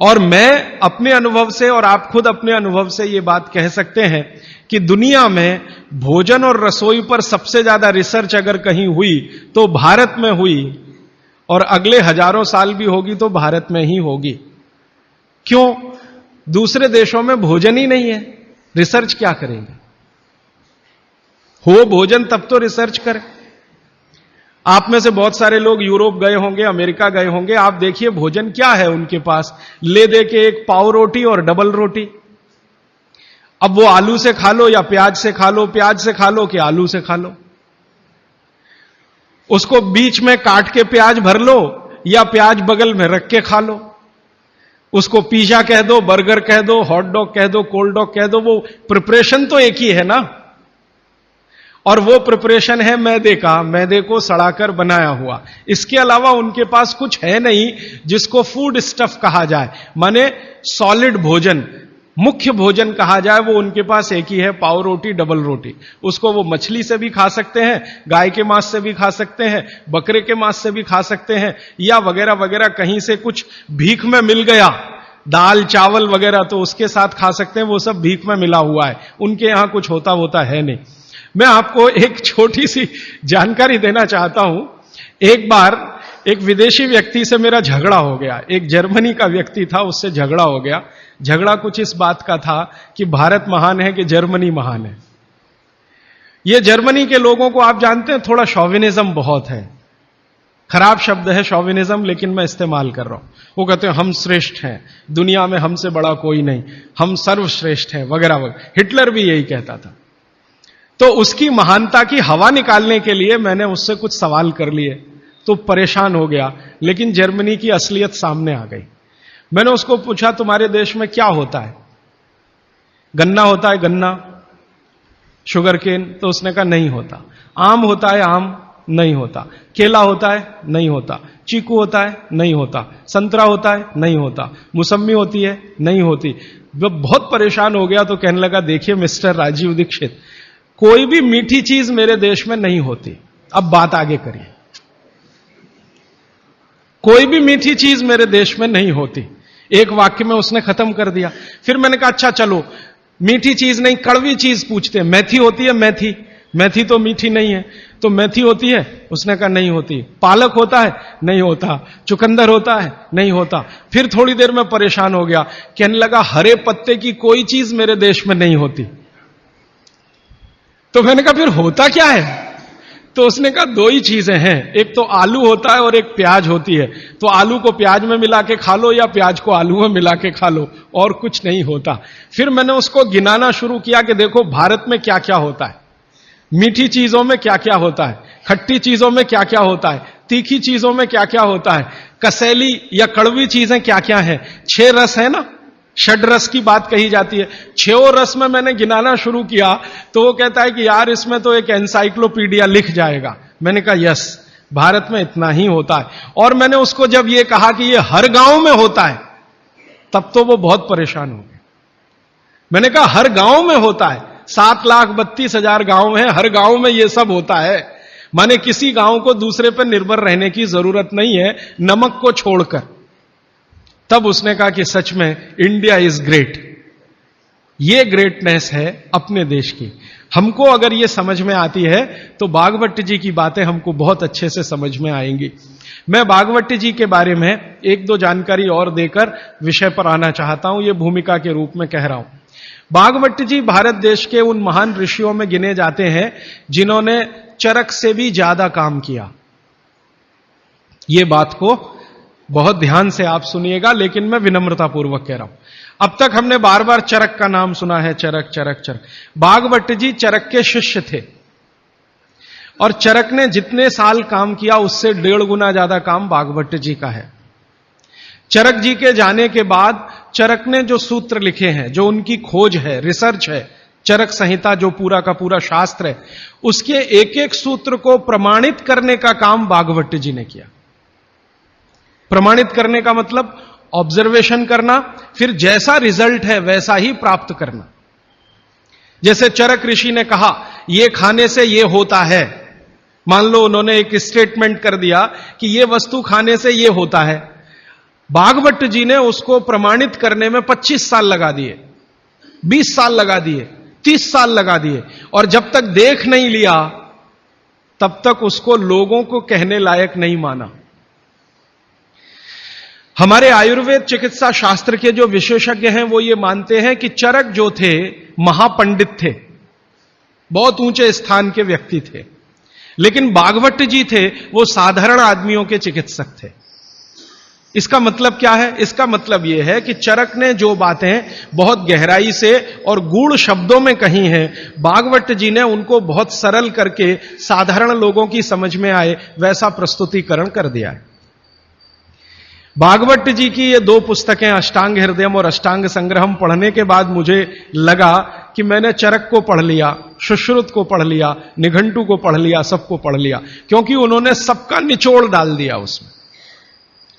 और मैं अपने अनुभव से और आप खुद अपने अनुभव से ये बात कह सकते हैं कि दुनिया में भोजन और रसोई पर सबसे ज्यादा रिसर्च अगर कहीं हुई तो भारत में हुई, और अगले हजारों साल भी होगी तो भारत में ही होगी। क्यों? दूसरे देशों में भोजन ही नहीं है, रिसर्च क्या करेंगे? हो भोजन तब तो रिसर्च करें। आप में से बहुत सारे लोग यूरोप गए होंगे, अमेरिका गए होंगे, आप देखिए भोजन क्या है उनके पास, ले दे के एक पाव रोटी और डबल रोटी। अब वो आलू से खा लो या प्याज से खा लो, प्याज से खा लो कि आलू से खा लो, उसको बीच में काट के प्याज भर लो या प्याज बगल में रख के खा लो। उसको पिज्जा कह दो, बर्गर कह दो, हॉट डॉग कह दो, कोल्ड डॉग कह दो, वो प्रिपरेशन तो एक ही है ना। और वो प्रिपरेशन है मैदे का, मैदे को सड़ाकर बनाया हुआ। इसके अलावा उनके पास कुछ है नहीं जिसको फूड स्टफ कहा जाए, माने सॉलिड भोजन, मुख्य भोजन कहा जाए, वो उनके पास एक ही है, पाव रोटी डबल रोटी। उसको वो मछली से भी खा सकते हैं, गाय के मांस से भी खा सकते हैं, बकरे के मांस से भी खा सकते हैं, या वगैरह वगैरह कहीं से कुछ भीख में मिल गया, दाल चावल वगैरह, तो उसके साथ खा सकते हैं, वो सब भीख में मिला हुआ है, उनके यहां कुछ होता है नहीं। मैं आपको एक छोटी सी जानकारी देना चाहता हूं। एक बार एक विदेशी व्यक्ति से मेरा झगड़ा हो गया, एक जर्मनी का व्यक्ति था, उससे झगड़ा हो गया। झगड़ा कुछ इस बात का था कि भारत महान है कि जर्मनी महान है। ये जर्मनी के लोगों को आप जानते हैं, थोड़ा शॉविनिज्म बहुत है, खराब शब्द है शॉविनिज्म, लेकिन मैं इस्तेमाल कर रहा हूं। वो कहते हैं हम श्रेष्ठ हैं, दुनिया में हमसे बड़ा कोई नहीं, हम सर्वश्रेष्ठ हैं वगैरह वगैरह। हिटलर भी यही कहता था। तो उसकी महानता की हवा निकालने के लिए मैंने उससे कुछ सवाल कर लिए, तो परेशान हो गया, लेकिन जर्मनी की असलियत सामने आ गई। मैंने उसको पूछा तुम्हारे देश में क्या होता है? गन्ना होता है, गन्ना, शुगर केन? तो उसने कहा नहीं होता। आम होता है? आम नहीं होता। केला होता है? नहीं होता। चीकू होता है? नहीं होता। संतरा होता है? नहीं होता। मौसम्मी होती है? नहीं होती। वो बहुत परेशान हो गया, तो कहने लगा देखिए मिस्टर राजीव दीक्षित, कोई भी मीठी चीज मेरे देश में नहीं होती। अब बात आगे करिए। कोई भी मीठी चीज मेरे देश में नहीं होती। एक वाक्य में उसने खत्म कर दिया। फिर मैंने कहा अच्छा चलो, मीठी चीज नहीं कड़वी चीज पूछते हैं। मेथी होती है? मेथी? मेथी तो मीठी नहीं है। तो मेथी होती है? उसने कहा नहीं होती। पालक होता है? नहीं होता। चुकंदर होता है? नहीं होता। फिर थोड़ी देर में परेशान हो गया, कहने लगा हरे पत्ते की कोई चीज मेरे देश में नहीं होती। तो मैंने कहा फिर होता क्या है? तो उसने कहा दो ही चीजें हैं, एक तो आलू होता है और एक प्याज होती है। तो आलू को प्याज में मिला के खा लो या प्याज को आलू में मिला के खा लो, और कुछ नहीं होता। फिर मैंने उसको गिनाना शुरू किया कि देखो भारत में क्या क्या होता है, मीठी चीजों में क्या क्या होता है, खट्टी चीजों में क्या क्या होता है, तीखी चीजों में क्या क्या होता है, कसैली या कड़वी चीजें क्या क्या है। 6 रस है ना, षड रस की बात कही जाती है। 6 रस में मैंने गिनाना शुरू किया तो वो कहता है कि यार इसमें तो एक एनसाइक्लोपीडिया लिख जाएगा। मैंने कहा यस, भारत में इतना ही होता है। और मैंने उसको जब ये कहा कि ये हर गांव में होता है, तब तो वो बहुत परेशान हो गया। मैंने कहा हर गांव में होता है, 7,32,000 गांव हैं, हर गांव में ये सब होता है। माने किसी गांव को दूसरे पर निर्भर रहने की जरूरत नहीं है, नमक को छोड़कर। तब उसने कहा कि सच में इंडिया इज ग्रेट। ये ग्रेटनेस है अपने देश की। हमको अगर ये समझ में आती है तो भागवत जी की बातें हमको बहुत अच्छे से समझ में आएंगी। मैं भागवत जी के बारे में 1-2 जानकारी और देकर विषय पर आना चाहता हूं, ये भूमिका के रूप में कह रहा हूं। भागवत जी भारत देश के उन महान ऋषियों में गिने जाते हैं जिन्होंने चरक से भी ज्यादा काम किया। ये बात को बहुत ध्यान से आप सुनिएगा, लेकिन मैं विनम्रतापूर्वक कह रहा हूं। अब तक हमने बार बार चरक का नाम सुना है, चरक चरक चरक। भागवत जी चरक के शिष्य थे और चरक ने जितने साल काम किया उससे 1.5 गुना ज्यादा काम भागवत जी का है। चरक जी के जाने के बाद चरक ने जो सूत्र लिखे हैं, जो उनकी खोज है, रिसर्च है, चरक संहिता जो पूरा का पूरा शास्त्र है, उसके एक एक सूत्र को प्रमाणित करने का काम भागवत जी ने किया। प्रमाणित करने का मतलब ऑब्जर्वेशन करना, फिर जैसा रिजल्ट है वैसा ही प्राप्त करना। जैसे चरक ऋषि ने कहा ये खाने से ये होता है, मान लो उन्होंने एक स्टेटमेंट कर दिया कि ये वस्तु खाने से ये होता है। भागवत जी ने उसको प्रमाणित करने में 25 साल लगा दिए, 20 साल लगा दिए, 30 साल लगा दिए, और जब तक देख नहीं लिया तब तक उसको लोगों को कहने लायक नहीं माना। हमारे आयुर्वेद चिकित्सा शास्त्र के जो विशेषज्ञ हैं वो ये मानते हैं कि चरक जो थे महापंडित थे, बहुत ऊंचे स्थान के व्यक्ति थे, लेकिन भागवत जी थे वो साधारण आदमियों के चिकित्सक थे। इसका मतलब क्या है? इसका मतलब यह है कि चरक ने जो बातें बहुत गहराई से और गूढ़ शब्दों में कही हैं, भागवत जी ने उनको बहुत सरल करके साधारण लोगों की समझ में आए वैसा प्रस्तुतिकरण कर दिया है। भागवत जी की ये 2 पुस्तकें अष्टांग हृदयम और अष्टांग संग्रहम पढ़ने के बाद मुझे लगा कि मैंने चरक को पढ़ लिया, सुश्रुत को पढ़ लिया, निघंटु को पढ़ लिया, सबको पढ़ लिया, क्योंकि उन्होंने सबका निचोड़ डाल दिया उसमें।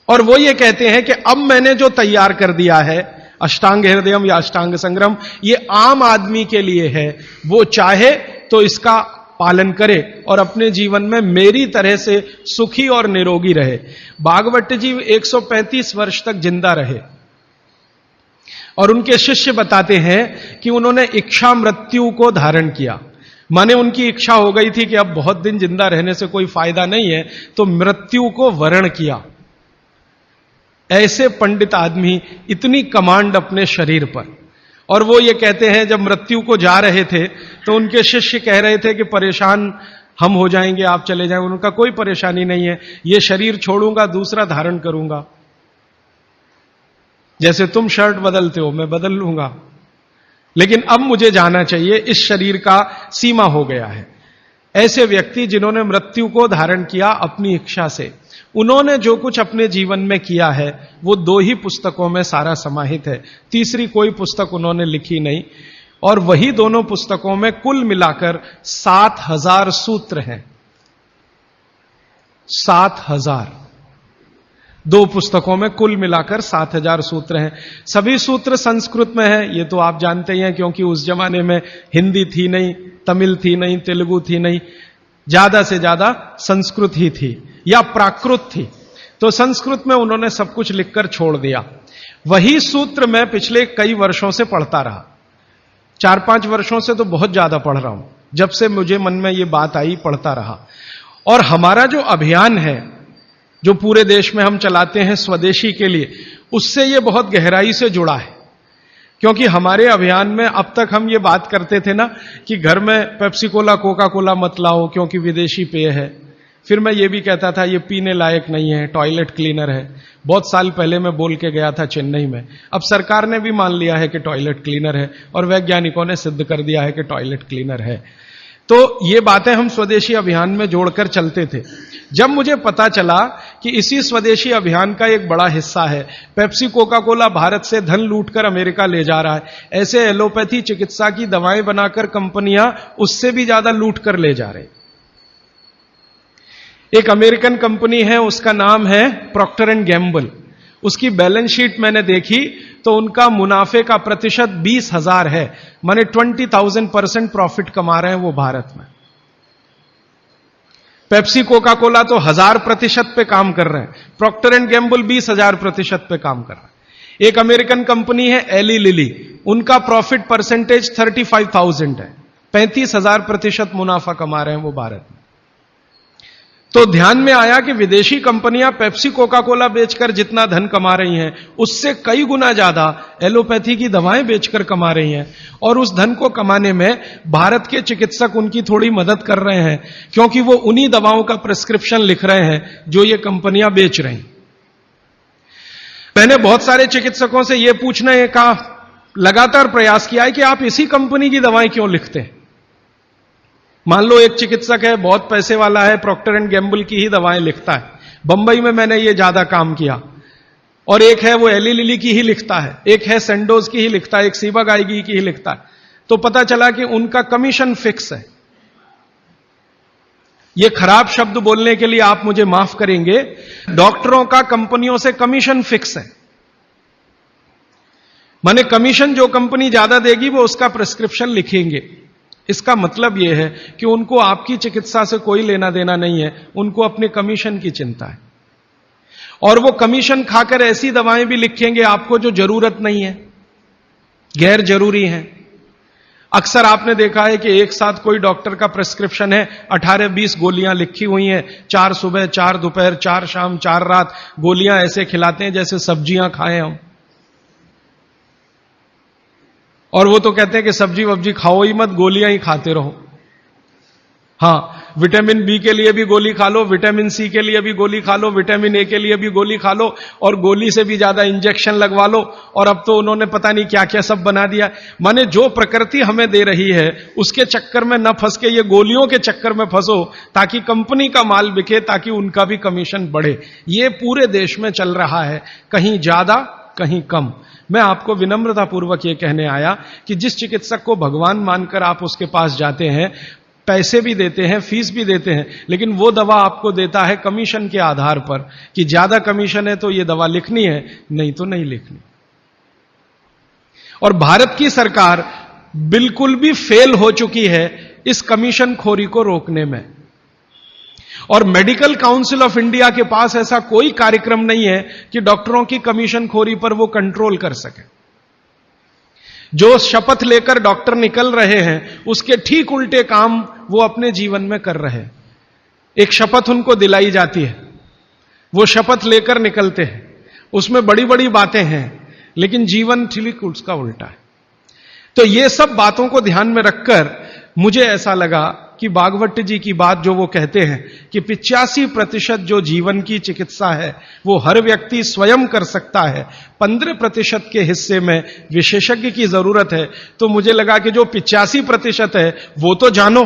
और वो ये कहते हैं कि अब मैंने जो तैयार कर दिया है अष्टांग हृदयम या अष्टांग संग्रहम, ये आम आदमी के लिए है। वो चाहे तो इसका पालन करे और अपने जीवन में मेरी तरह से सुखी और निरोगी रहे। भागवत जी 135 वर्ष तक जिंदा रहे और उनके शिष्य बताते हैं कि उन्होंने इच्छा मृत्यु को धारण किया। माने उनकी इच्छा हो गई थी कि अब बहुत दिन जिंदा रहने से कोई फायदा नहीं है, तो मृत्यु को वर्ण किया। ऐसे पंडित आदमी, इतनी कमांड अपने शरीर पर। और वो ये कहते हैं जब मृत्यु को जा रहे थे तो उनके शिष्य कह रहे थे कि परेशान हम हो जाएंगे, आप चले जाएंगे। उनका कोई परेशानी नहीं है, ये शरीर छोड़ूंगा, दूसरा धारण करूंगा। जैसे तुम शर्ट बदलते हो मैं बदल लूंगा, लेकिन अब मुझे जाना चाहिए, इस शरीर का सीमा हो गया है। ऐसे व्यक्ति जिन्होंने मृत्यु को धारण किया अपनी इच्छा से, उन्होंने जो कुछ अपने जीवन में किया है वो 2 ही पुस्तकों में सारा समाहित है, तीसरी कोई पुस्तक उन्होंने लिखी नहीं। और वही दोनों पुस्तकों में कुल मिलाकर 7,000 सूत्र हैं। 7,000, 2 पुस्तकों में कुल मिलाकर 7,000 सूत्र हैं। सभी सूत्र संस्कृत में हैं, ये तो आप जानते ही हैं, क्योंकि उस जमाने में हिंदी थी नहीं, तमिल थी नहीं, तेलुगु थी नहीं, ज्यादा से ज्यादा संस्कृत ही थी या प्राकृत थी। तो संस्कृत में उन्होंने सब कुछ लिखकर छोड़ दिया। वही सूत्र मैं पिछले कई वर्षों से पढ़ता रहा, 4-5 वर्षों से तो बहुत ज्यादा पढ़ रहा हूं। जब से मुझे मन में ये बात आई, पढ़ता रहा। और हमारा जो अभियान है, जो पूरे देश में हम चलाते हैं स्वदेशी के लिए, उससे ये बहुत गहराई से जुड़ा है। क्योंकि हमारे अभियान में अब तक हम ये बात करते थे ना कि घर में पेप्सी कोला, कोका कोला मत लाओ क्योंकि विदेशी पेय है। फिर मैं ये भी कहता था ये पीने लायक नहीं है, टॉयलेट क्लीनर है। बहुत साल पहले मैं बोल के गया था चेन्नई में। अब सरकार ने भी मान लिया है कि टॉयलेट क्लीनर है और वैज्ञानिकों ने सिद्ध कर दिया है कि टॉयलेट क्लीनर है। तो ये बातें हम स्वदेशी अभियान में जोड़कर चलते थे। जब मुझे पता चला कि इसी स्वदेशी अभियान का एक बड़ा हिस्सा है, पेप्सी कोका कोला भारत से धन लूटकर अमेरिका ले जा रहा है, ऐसे एलोपैथी चिकित्सा की दवाएं बनाकर कंपनियां उससे भी ज्यादा लूट कर ले जा रहे। एक अमेरिकन कंपनी है, उसका नाम है प्रॉक्टर एंड गैम्बल। उसकी बैलेंस शीट मैंने देखी तो उनका मुनाफे का प्रतिशत 20,000 है, माने 20,000% प्रॉफिट कमा रहे हैं वो भारत में। पेप्सी कोका कोला तो 1000% पे काम कर रहे हैं, प्रॉक्टर एंड गैम्बल 20,000% पे काम कर रहा है। एक अमेरिकन कंपनी है एली लिली, उनका प्रॉफिट परसेंटेज 35,000 है, 35,000% मुनाफा कमा रहे हैं वो भारत में। तो ध्यान में आया कि विदेशी कंपनियां पेप्सी कोका कोला बेचकर जितना धन कमा रही हैं, उससे कई गुना ज्यादा एलोपैथी की दवाएं बेचकर कमा रही हैं। और उस धन को कमाने में भारत के चिकित्सक उनकी थोड़ी मदद कर रहे हैं, क्योंकि वो उन्हीं दवाओं का प्रिस्क्रिप्शन लिख रहे हैं जो ये कंपनियां बेच रही। मैंने बहुत सारे चिकित्सकों से यह पूछने का लगातार प्रयास किया है कि आप इसी कंपनी की दवाएं क्यों लिखते हैं। मान लो एक चिकित्सक है, बहुत पैसे वाला है, प्रॉक्टर एंड गैम्बल की ही दवाएं लिखता है। बंबई में मैंने ये ज्यादा काम किया। और एक है वो एली लिली की ही लिखता है, एक है सेंडोज की ही लिखता है, एक सीबागाइगी की ही लिखता है। तो पता चला कि उनका कमीशन फिक्स है। ये खराब शब्द बोलने के लिए आप मुझे माफ करेंगे, डॉक्टरों का कंपनियों से कमीशन फिक्स है। माने कमीशन जो कंपनी ज्यादा देगी वो उसका प्रिस्क्रिप्शन लिखेंगे। इसका मतलब यह है कि उनको आपकी चिकित्सा से कोई लेना देना नहीं है, उनको अपने कमीशन की चिंता है। और वो कमीशन खाकर ऐसी दवाएं भी लिखेंगे आपको जो जरूरत नहीं है, गैर जरूरी है। अक्सर आपने देखा है कि एक साथ कोई डॉक्टर का प्रिस्क्रिप्शन है, 18-20 गोलियां लिखी हुई हैं, 4 सुबह 4 दोपहर 4 शाम 4 रात गोलियां ऐसे खिलाते हैं जैसे सब्जियां खाएं हम। और वो तो कहते हैं कि सब्जी वब्जी खाओ ही मत, गोलियां ही खाते रहो। हाँ, विटामिन बी के लिए भी गोली खा लो, विटामिन सी के लिए भी गोली खा लो, विटामिन ए के लिए भी गोली खा लो, और गोली से भी ज्यादा इंजेक्शन लगवा लो। और अब तो उन्होंने पता नहीं क्या क्या सब बना दिया। माने जो प्रकृति हमें दे रही है उसके चक्कर में न फंस के ये गोलियों के चक्कर में फंसो, ताकि कंपनी का माल बिके, ताकि उनका भी कमीशन बढ़े। ये पूरे देश में चल रहा है, कहीं ज्यादा कहीं कम। मैं आपको विनम्रतापूर्वक यह कहने आया कि जिस चिकित्सक को भगवान मानकर आप उसके पास जाते हैं, पैसे भी देते हैं, फीस भी देते हैं, लेकिन वो दवा आपको देता है कमीशन के आधार पर कि ज्यादा कमीशन है तो ये दवा लिखनी है, नहीं तो नहीं लिखनी। और भारत की सरकार बिल्कुल भी फेल हो चुकी है इस कमीशन खोरी को रोकने में। और मेडिकल काउंसिल ऑफ इंडिया के पास ऐसा कोई कार्यक्रम नहीं है कि डॉक्टरों की कमीशन खोरी पर वो कंट्रोल कर सके। जो शपथ लेकर डॉक्टर निकल रहे हैं उसके ठीक उल्टे काम वो अपने जीवन में कर रहे हैं। एक शपथ उनको दिलाई जाती है, वो शपथ लेकर निकलते हैं, उसमें बड़ी बड़ी बातें हैं, लेकिन जीवन ठीक उसका उल्टा है। तो ये सब बातों को ध्यान में रखकर मुझे ऐसा लगा कि भागवत जी की बात जो वो कहते हैं कि 85% जो जीवन की चिकित्सा है वो हर व्यक्ति स्वयं कर सकता है, 15% के हिस्से में विशेषज्ञ की जरूरत है। तो मुझे लगा कि जो 85% है वो तो जानो।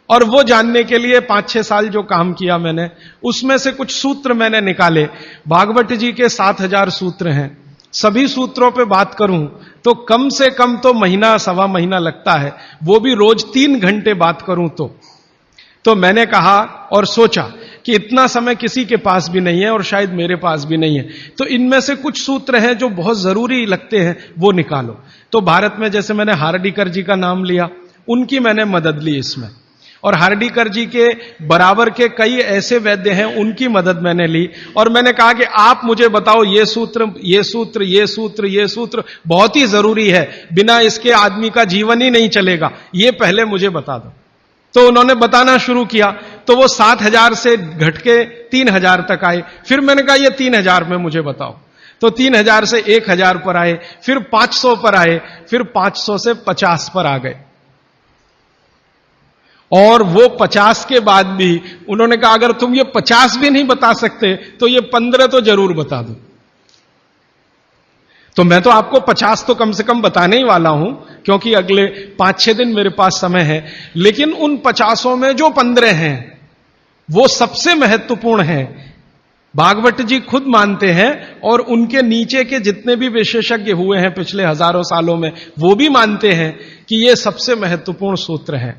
और वो जानने के लिए 5-6 साल जो काम किया मैंने, उसमें से कुछ सूत्र मैंने निकाले। भागवत जी के 7,000 सूत्र हैं। सभी सूत्रों पे बात करूं तो कम से कम तो महीना सवा महीना लगता है, वो भी रोज 3 घंटे बात करूं तो मैंने कहा और सोचा कि इतना समय किसी के पास भी नहीं है और शायद मेरे पास भी नहीं है, तो इनमें से कुछ सूत्र हैं जो बहुत जरूरी लगते हैं, वो निकालो। तो भारत में जैसे मैंने हार्डीकर जी का नाम लिया, उनकी मैंने मदद ली इसमें। और हार्डीकर जी के बराबर के कई ऐसे वैद्य हैं, उनकी मदद मैंने ली और मैंने कहा कि आप मुझे बताओ ये सूत्र, ये सूत्र, ये सूत्र, ये सूत्र बहुत ही जरूरी है, बिना इसके आदमी का जीवन ही नहीं चलेगा, ये पहले मुझे बता दो। तो उन्होंने बताना शुरू किया, तो वो 7,000 से घट के 3,000 तक आए। फिर मैंने कहा ये 3,000 में मुझे बताओ, तो 3,000 से 1,000 पर आए, फिर 500 पर आए, फिर 500 से 50 पर आ गए। और वो 50 के बाद भी उन्होंने कहा अगर तुम ये 50 भी नहीं बता सकते तो ये 15 तो जरूर बता दो। तो मैं तो आपको 50 तो कम से कम बताने ही वाला हूं, क्योंकि अगले 5-6 दिन मेरे पास समय है, लेकिन उन 50 में जो 15 हैं वो सबसे महत्वपूर्ण हैं। भागवत जी खुद मानते हैं और उनके नीचे के जितने भी विशेषज्ञ हुए हैं पिछले हजारों सालों में, वो भी मानते हैं कि ये सबसे महत्वपूर्ण सूत्र है।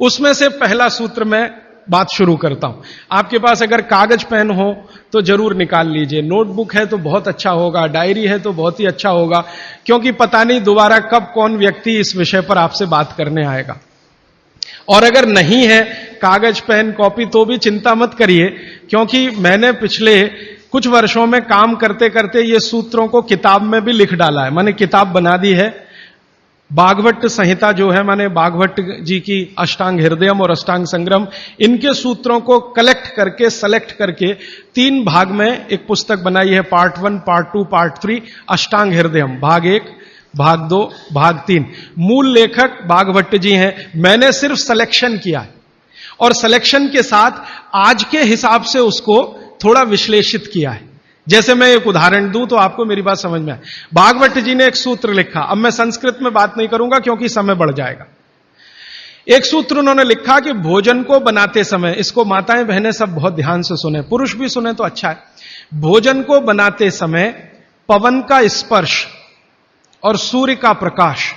उसमें से पहला सूत्र मैं बात शुरू करता हूं। आपके पास अगर कागज पेन हो तो जरूर निकाल लीजिए, नोटबुक है तो बहुत अच्छा होगा, डायरी है तो बहुत ही अच्छा होगा, क्योंकि पता नहीं दोबारा कब कौन व्यक्ति इस विषय पर आपसे बात करने आएगा। और अगर नहीं है कागज पेन कॉपी तो भी चिंता मत करिए, क्योंकि मैंने पिछले कुछ वर्षों में काम करते करते ये सूत्रों को किताब में भी लिख डाला है। मैंने किताब बना दी है, भागवत संहिता जो है, माने भागवत जी की अष्टांग हृदयम और अष्टांग संग्रम, इनके सूत्रों को कलेक्ट करके सेलेक्ट करके 3 भाग में एक पुस्तक बनाई है, पार्ट 1, पार्ट 2, पार्ट 3, अष्टांग हृदयम, भाग 1, भाग 2, भाग 3। मूल लेखक भागवत जी हैं, मैंने सिर्फ सिलेक्शन किया है और सिलेक्शन के साथ आज के हिसाब से उसको थोड़ा विश्लेषित किया है। जैसे मैं एक उदाहरण दूं तो आपको मेरी बात समझ में आए। भागवत जी ने एक सूत्र लिखा, अब मैं संस्कृत में बात नहीं करूंगा क्योंकि समय बढ़ जाएगा। एक सूत्र उन्होंने लिखा कि भोजन को बनाते समय, इसको माताएं बहनें सब बहुत ध्यान से सुने, पुरुष भी सुने तो अच्छा है। भोजन को बनाते समय पवन का स्पर्श और सूर्य का प्रकाश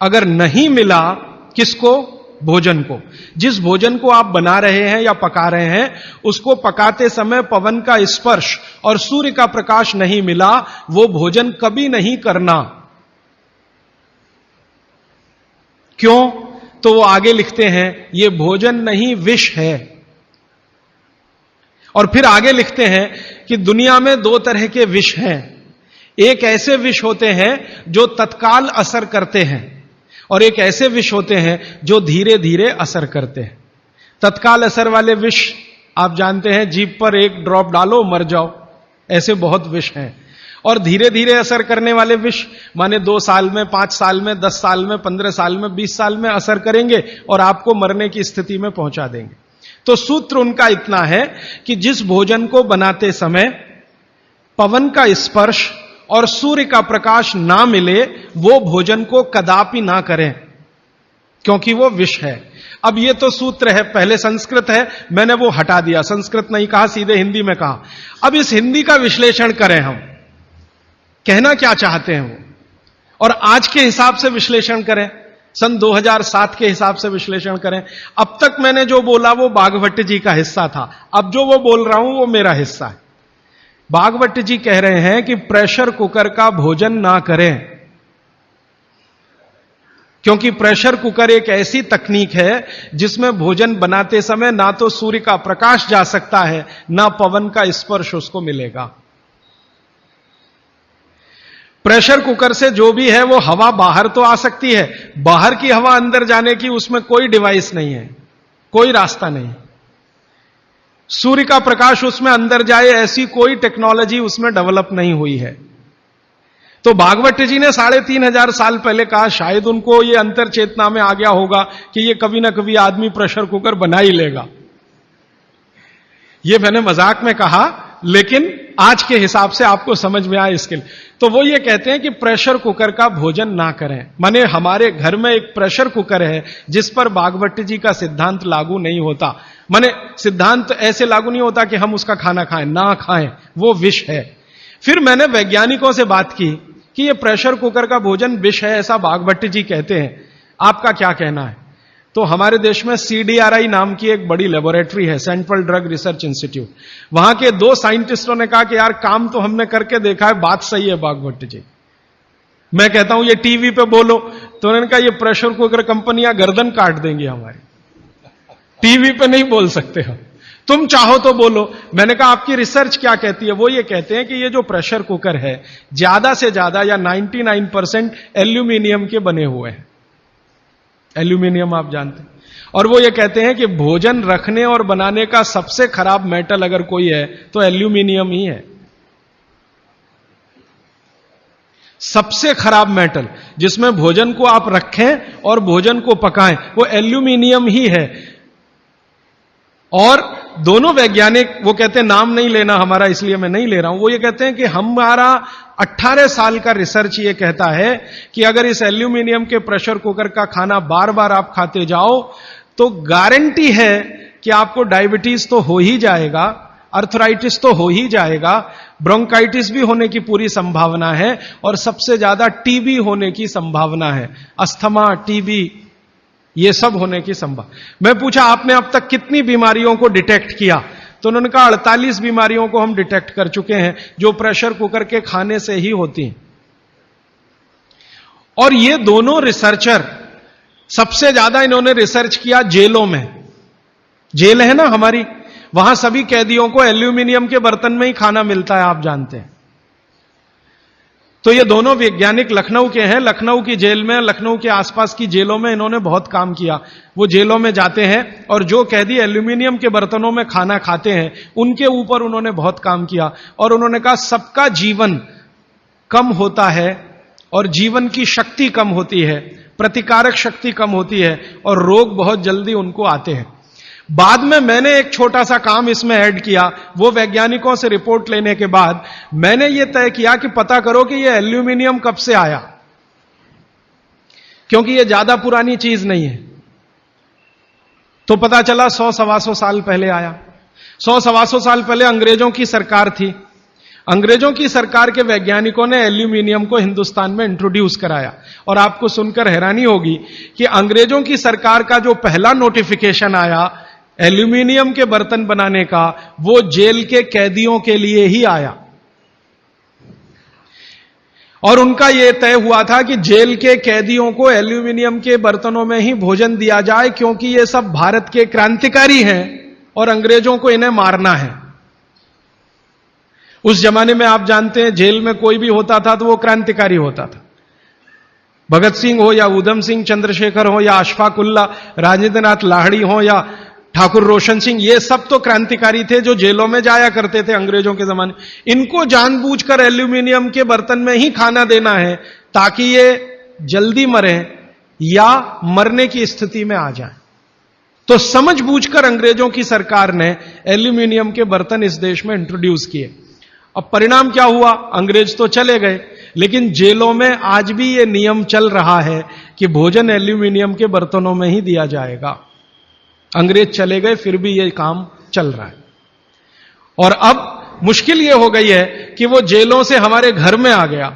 अगर नहीं मिला, किसको? भोजन को। जिस भोजन को आप बना रहे हैं या पका रहे हैं, उसको पकाते समय पवन का स्पर्श और सूर्य का प्रकाश नहीं मिला, वो भोजन कभी नहीं करना। क्यों? तो वो आगे लिखते हैं, ये भोजन नहीं विष है। और फिर आगे लिखते हैं कि दुनिया में 2 तरह के विष हैं। एक ऐसे विष होते हैं जो तत्काल असर करते हैं और एक ऐसे विष होते हैं जो धीरे धीरे असर करते हैं। तत्काल असर वाले विष आप जानते हैं, जीभ पर एक ड्रॉप डालो मर जाओ, ऐसे बहुत विष हैं। और धीरे धीरे असर करने वाले विष माने 2 साल में, 5 साल में, 10 साल में, 15 साल में, 20 साल में असर करेंगे और आपको मरने की स्थिति में पहुंचा देंगे। तो सूत्र उनका इतना है कि जिस भोजन को बनाते समय पवन का स्पर्श और सूर्य का प्रकाश ना मिले, वो भोजन को कदापि ना करें, क्योंकि वो विष है। अब ये तो सूत्र है, पहले संस्कृत है, मैंने वो हटा दिया, संस्कृत नहीं कहा, सीधे हिंदी में कहा। अब इस हिंदी का विश्लेषण करें, हम कहना क्या चाहते हैं वो, और आज के हिसाब से विश्लेषण करें, सन 2007 के हिसाब से विश्लेषण करें। अब तक मैंने जो बोला वो भागवत जी का हिस्सा था, अब जो वो बोल रहा हूं वो मेरा हिस्सा है। भागवत जी कह रहे हैं कि प्रेशर कुकर का भोजन ना करें, क्योंकि प्रेशर कुकर एक ऐसी तकनीक है जिसमें भोजन बनाते समय ना तो सूर्य का प्रकाश जा सकता है, ना पवन का स्पर्श उसको मिलेगा। प्रेशर कुकर से जो भी है वो हवा बाहर तो आ सकती है, बाहर की हवा अंदर जाने की उसमें कोई डिवाइस नहीं है, कोई रास्ता नहीं। सूर्य का प्रकाश उसमें अंदर जाए ऐसी कोई टेक्नोलॉजी उसमें डेवलप नहीं हुई है। तो भागवत जी ने 3,500 साल पहले कहा, शायद उनको ये अंतर चेतना में आ गया होगा कि ये कभी ना कभी आदमी प्रेशर कुकर बना ही लेगा। ये मैंने मजाक में कहा, लेकिन आज के हिसाब से आपको समझ में आए इसके लिए। तो वो ये कहते हैं कि प्रेशर कुकर का भोजन ना करें। माने हमारे घर में एक प्रेशर कुकर है जिस पर भागवत जी का सिद्धांत लागू नहीं होता। माने सिद्धांत ऐसे लागू नहीं होता कि हम उसका खाना खाएं, ना खाएं, वो विष है। फिर मैंने वैज्ञानिकों से बात की कि ये प्रेशर कुकर का भोजन विष है, ऐसा भागवत जी कहते हैं, आपका क्या कहना है? तो हमारे देश में CDRI नाम की एक बड़ी लेबोरेटरी है, सेंट्रल ड्रग रिसर्च इंस्टीट्यूट। वहां के 2 साइंटिस्टों ने कहा कि यार काम तो हमने करके देखा है, बात सही है भागवत जी। मैं कहता हूं ये टीवी पे बोलो, तो उन्होंने कहा ये प्रेशर कुकर कंपनियां गर्दन काट देंगी हमारी। टीवी पे नहीं बोल सकते हम, तुम चाहो तो बोलो। मैंने कहा आपकी रिसर्च क्या कहती है? वो ये कहते हैं कि ये जो प्रेशर कुकर है ज्यादा से ज्यादा या 99% एल्यूमिनियम के बने हुए हैं। एल्यूमिनियम आप जानते हैं। और वो ये कहते हैं कि भोजन रखने और बनाने का सबसे खराब मेटल अगर कोई है तो एल्यूमिनियम ही है। सबसे खराब मेटल जिसमें भोजन को आप रखें और भोजन को पकाएं वो एल्यूमिनियम ही है। और दोनों वैज्ञानिक, वो कहते हैं नाम नहीं लेना हमारा इसलिए मैं नहीं ले रहा हूं, वो ये कहते हैं कि हमारा 18 साल का रिसर्च ये कहता है कि अगर इस एल्यूमिनियम के प्रेशर कुकर का खाना बार बार आप खाते जाओ तो गारंटी है कि आपको डायबिटीज तो हो ही जाएगा, अर्थराइटिस तो हो ही जाएगा, ब्रोंकाइटिस भी होने की पूरी संभावना है और सबसे ज्यादा टीबी होने की संभावना है। अस्थमा, टीबी, ये सब होने की संभावना। मैं पूछा आपने अब तक कितनी बीमारियों को डिटेक्ट किया? तो उन्होंने कहा 48 बीमारियों को हम डिटेक्ट कर चुके हैं जो प्रेशर कुकर के खाने से ही होती हैं। और ये दोनों रिसर्चर सबसे ज्यादा इन्होंने रिसर्च किया जेलों में। जेल है ना हमारी, वहां सभी कैदियों को एल्यूमिनियम के बर्तन में ही खाना मिलता है, आप जानते हैं। तो ये दोनों वैज्ञानिक लखनऊ के हैं। लखनऊ की जेल में, लखनऊ के आसपास की जेलों में इन्होंने बहुत काम किया। वो जेलों में जाते हैं और जो कैदी एल्यूमिनियम के बर्तनों में खाना खाते हैं उनके ऊपर उन्होंने बहुत काम किया। और उन्होंने कहा सबका जीवन कम होता है और जीवन की शक्ति कम होती है, प्रतिकारक शक्ति कम होती है और रोग बहुत जल्दी उनको आते हैं। बाद में मैंने एक छोटा सा काम इसमें ऐड किया। वो वैज्ञानिकों से रिपोर्ट लेने के बाद मैंने ये तय किया कि पता करो कि ये एल्यूमिनियम कब से आया, क्योंकि ये ज्यादा पुरानी चीज नहीं है। तो पता चला 100-125 साल पहले आया। 100-125 साल पहले अंग्रेजों की सरकार थी। अंग्रेजों की सरकार के वैज्ञानिकों ने एल्यूमिनियम को हिंदुस्तान में इंट्रोड्यूस कराया। और आपको सुनकर हैरानी होगी कि अंग्रेजों की सरकार का जो पहला नोटिफिकेशन आया एल्यूमिनियम के बर्तन बनाने का, वो जेल के कैदियों के लिए ही आया। और उनका यह तय हुआ था कि जेल के कैदियों को एल्यूमिनियम के बर्तनों में ही भोजन दिया जाए, क्योंकि ये सब भारत के क्रांतिकारी हैं और अंग्रेजों को इन्हें मारना है। उस जमाने में आप जानते हैं जेल में कोई भी होता था तो वो क्रांतिकारी होता था। भगत सिंह हो या उधम सिंह, चंद्रशेखर हो या अशफाक उल्ला, राजेंद्र नाथ लाहिड़ी हो या ठाकुर रोशन सिंह, ये सब तो क्रांतिकारी थे जो जेलों में जाया करते थे अंग्रेजों के जमाने। इनको जानबूझकर एल्यूमिनियम के बर्तन में ही खाना देना है ताकि ये जल्दी मरे या मरने की स्थिति में आ जाए। तो समझबूझकर अंग्रेजों की सरकार ने एल्यूमिनियम के बर्तन इस देश में इंट्रोड्यूस किए। अब परिणाम क्या हुआ? अंग्रेज तो चले गए, लेकिन जेलों में आज भी यह नियम चल रहा है कि भोजन एल्यूमिनियम के बर्तनों में ही दिया जाएगा। अंग्रेज चले गए फिर भी यह काम चल रहा है। और अब मुश्किल यह हो गई है कि वो जेलों से हमारे घर में आ गया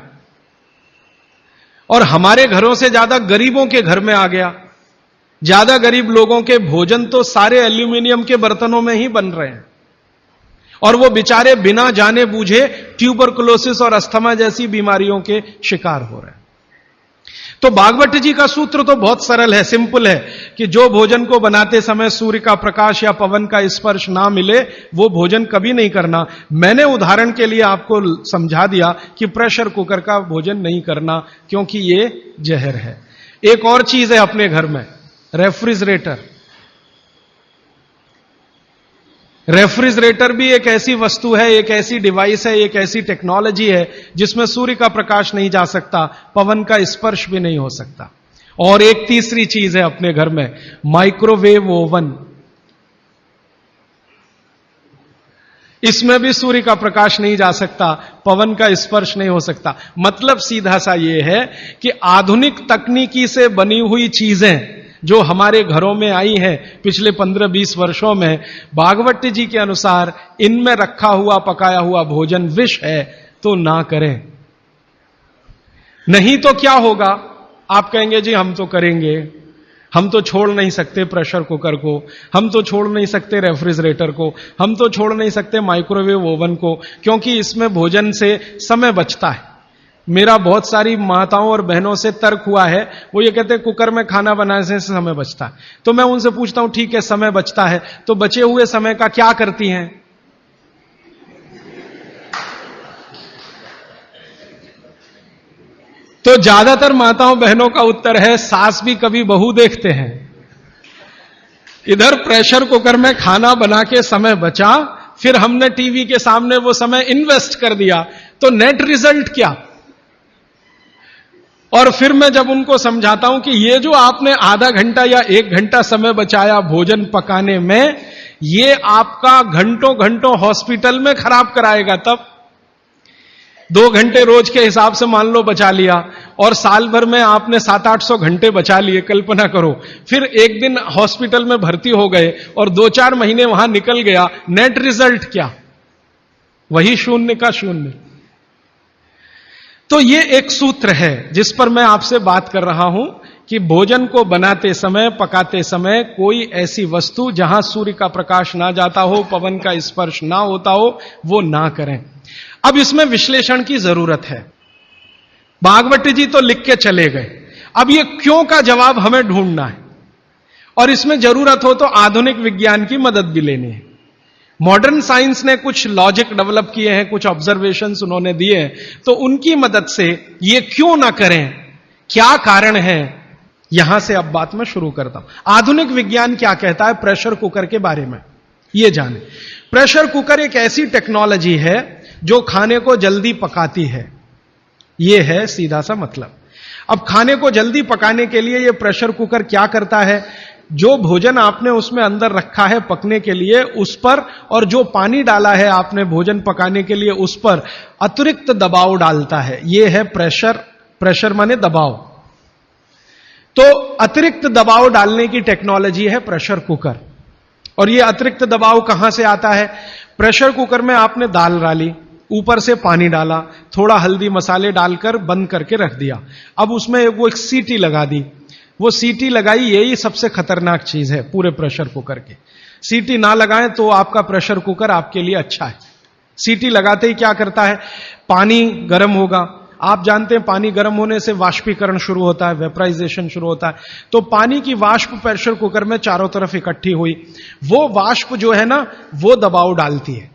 और हमारे घरों से ज्यादा गरीबों के घर में आ गया। ज्यादा गरीब लोगों के भोजन तो सारे एल्यूमिनियम के बर्तनों में ही बन रहे हैं और वो बेचारे बिना जाने बूझे ट्यूबरकुलोसिस और अस्थमा जैसी बीमारियों के शिकार हो रहे हैं। तो भागवत जी का सूत्र तो बहुत सरल है, सिंपल है कि जो भोजन को बनाते समय सूर्य का प्रकाश या पवन का स्पर्श ना मिले वो भोजन कभी नहीं करना। मैंने उदाहरण के लिए आपको समझा दिया कि प्रेशर कुकर का भोजन नहीं करना क्योंकि ये जहर है। एक और चीज है अपने घर में, रेफ्रिजरेटर। रेफ्रिजरेटर भी एक ऐसी वस्तु है, एक ऐसी डिवाइस है, एक ऐसी टेक्नोलॉजी है जिसमें सूर्य का प्रकाश नहीं जा सकता, पवन का स्पर्श भी नहीं हो सकता। और एक तीसरी चीज है अपने घर में, माइक्रोवेव ओवन। इसमें भी सूर्य का प्रकाश नहीं जा सकता, पवन का स्पर्श नहीं हो सकता। मतलब सीधा सा यह है कि आधुनिक तकनीकी से बनी हुई चीजें जो हमारे घरों में आई हैं पिछले 15-20 वर्षों में, भागवत जी के अनुसार इनमें रखा हुआ पकाया हुआ भोजन विष है, तो ना करें। नहीं तो क्या होगा? आप कहेंगे जी हम तो करेंगे, हम तो छोड़ नहीं सकते प्रेशर कुकर को, हम तो छोड़ नहीं सकते रेफ्रिजरेटर को, हम तो छोड़ नहीं सकते माइक्रोवेव ओवन को, क्योंकि इसमें भोजन से समय बचता है। मेरा बहुत सारी माताओं और बहनों से तर्क हुआ है, वो ये कहते हैं कुकर में खाना बनाने से समय बचता है। तो मैं उनसे पूछता हूं ठीक है समय बचता है, तो बचे हुए समय का क्या करती हैं? तो ज्यादातर माताओं बहनों का उत्तर है सास भी कभी बहू देखते हैं। इधर प्रेशर कुकर में खाना बना के समय बचा, फिर हमने टीवी के सामने वो समय इन्वेस्ट कर दिया, तो नेट रिजल्ट क्या? और फिर मैं जब उनको समझाता हूं कि ये जो आपने आधा घंटा या 1 घंटा समय बचाया भोजन पकाने में, ये आपका घंटों घंटों हॉस्पिटल में खराब कराएगा। तब 2 घंटे रोज के हिसाब से मान लो बचा लिया, और साल भर में आपने 700-800 घंटे बचा लिए, कल्पना करो। फिर एक दिन हॉस्पिटल में भर्ती हो गए और 2-4 महीने वहां निकल गया, नेट रिजल्ट क्या? वही 0 का 0। तो ये एक सूत्र है जिस पर मैं आपसे बात कर रहा हूं कि भोजन को बनाते समय, पकाते समय कोई ऐसी वस्तु जहां सूर्य का प्रकाश ना जाता हो, पवन का स्पर्श ना होता हो, वो ना करें। अब इसमें विश्लेषण की जरूरत है। भागवत जी तो लिख के चले गए, अब ये क्यों का जवाब हमें ढूंढना है, और इसमें जरूरत हो तो आधुनिक विज्ञान की मदद भी लेनी है। मॉडर्न साइंस ने कुछ लॉजिक डेवलप किए हैं, कुछ ऑब्जर्वेशंस उन्होंने दिए हैं, तो उनकी मदद से ये क्यों ना करें, क्या कारण है, यहां से अब बात मैं शुरू करता हूं। आधुनिक विज्ञान क्या कहता है प्रेशर कुकर के बारे में, ये जाने। प्रेशर कुकर एक ऐसी टेक्नोलॉजी है जो खाने को जल्दी पकाती है, यह है सीधा सा मतलब। अब खाने को जल्दी पकाने के लिए यह प्रेशर कुकर क्या करता है, जो भोजन आपने उसमें अंदर रखा है पकने के लिए उस पर, और जो पानी डाला है आपने भोजन पकाने के लिए उस पर अतिरिक्त दबाव डालता है। यह है प्रेशर। प्रेशर माने दबाव। तो अतिरिक्त दबाव डालने की टेक्नोलॉजी है प्रेशर कुकर। और यह अतिरिक्त दबाव कहां से आता है? प्रेशर कुकर में आपने दाल डाली, ऊपर से पानी डाला, थोड़ा हल्दी मसाले डालकर बंद करके रख दिया। अब उसमें वो एक सीटी लगा दी। वो सीटी लगाई, यही सबसे खतरनाक चीज है पूरे प्रेशर कुकर के। सीटी ना लगाएं तो आपका प्रेशर कुकर आपके लिए अच्छा है। सीटी लगाते ही क्या करता है, पानी गर्म होगा। आप जानते हैं पानी गर्म होने से वाष्पीकरण शुरू होता है, वेपराइजेशन शुरू होता है। तो पानी की वाष्प प्रेशर कुकर में चारों तरफ इकट्ठी हुई, वो वाष्प जो है ना, वो दबाव डालती है।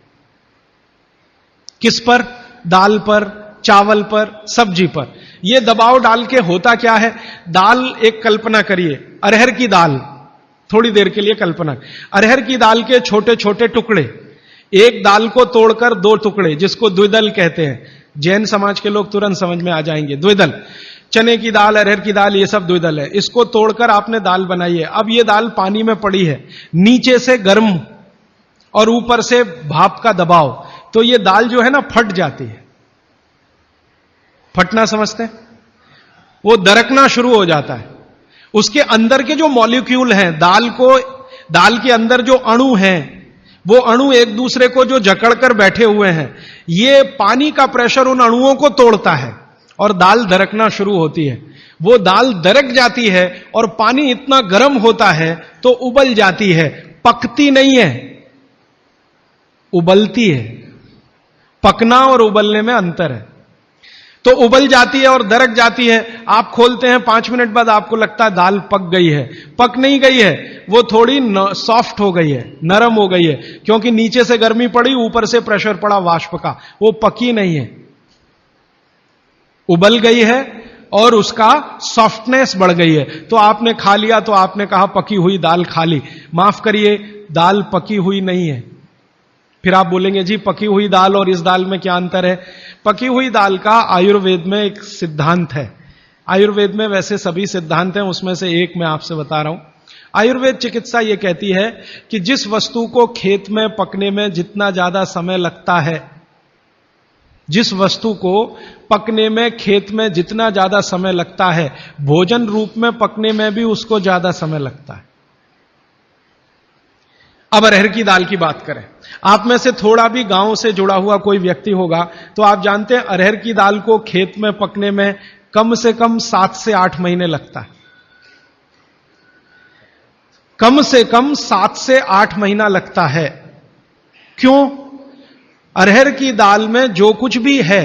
किस पर? दाल पर, चावल पर, सब्जी पर। यह दबाव डाल के होता क्या है, दाल, एक कल्पना करिए, अरहर की दाल, थोड़ी देर के लिए कल्पना, अरहर की दाल के छोटे छोटे टुकड़े, एक दाल को तोड़कर 2 टुकड़े, जिसको द्विदल कहते हैं। जैन समाज के लोग तुरंत समझ में आ जाएंगे। द्विदल, चने की दाल, अरहर की दाल, ये सब द्विदल है। इसको तोड़कर आपने दाल बनाई है। अब ये दाल पानी में पड़ी है, नीचे से गर्म और ऊपर से भाप का दबाव, तो ये दाल जो है ना फट जाती है। फटना समझते हैं? वो दरकना शुरू हो जाता है। उसके अंदर के जो मॉलिक्यूल हैं, दाल के अंदर जो अणु हैं, वो अणु एक दूसरे को जो जकड़कर बैठे हुए हैं, ये पानी का प्रेशर उन अणुओं को तोड़ता है और दाल दरकना शुरू होती है। वो दाल दरक जाती है और पानी इतना गर्म होता है तो उबल जाती है, पकती नहीं है, उबलती है। पकना और उबलने में अंतर है। तो उबल जाती है और दरक जाती है। आप खोलते हैं, 5 मिनट बाद आपको लगता है दाल पक गई है। पक नहीं गई है, वो थोड़ी सॉफ्ट हो गई है, नरम हो गई है, क्योंकि नीचे से गर्मी पड़ी, ऊपर से प्रेशर पड़ा वाष्प का। वो पकी नहीं है, उबल गई है और उसका सॉफ्टनेस बढ़ गई है। तो आपने खा लिया तो आपने कहा पकी हुई दाल खा ली। माफ करिए, दाल पकी हुई नहीं है। फिर आप बोलेंगे जी पकी हुई दाल और इस दाल में क्या अंतर है? पकी हुई दाल का आयुर्वेद में एक सिद्धांत है। आयुर्वेद में वैसे सभी सिद्धांत हैं, उसमें से एक मैं आपसे बता रहा हूं। आयुर्वेद चिकित्सा यह कहती है कि जिस वस्तु को खेत में पकने में जितना ज्यादा समय लगता है, जिस वस्तु को पकने में खेत में जितना ज्यादा समय लगता है, भोजन रूप में पकने में भी उसको ज्यादा समय लगता है। अब अरहर की दाल की बात करें, आप में से थोड़ा भी गांव से जुड़ा हुआ कोई व्यक्ति होगा तो आप जानते हैं अरहर की दाल को खेत में पकने में कम से कम 7 से 8 महीने लगता है। कम से कम 7 से 8 महीना लगता है। क्यों? अरहर की दाल में जो कुछ भी है,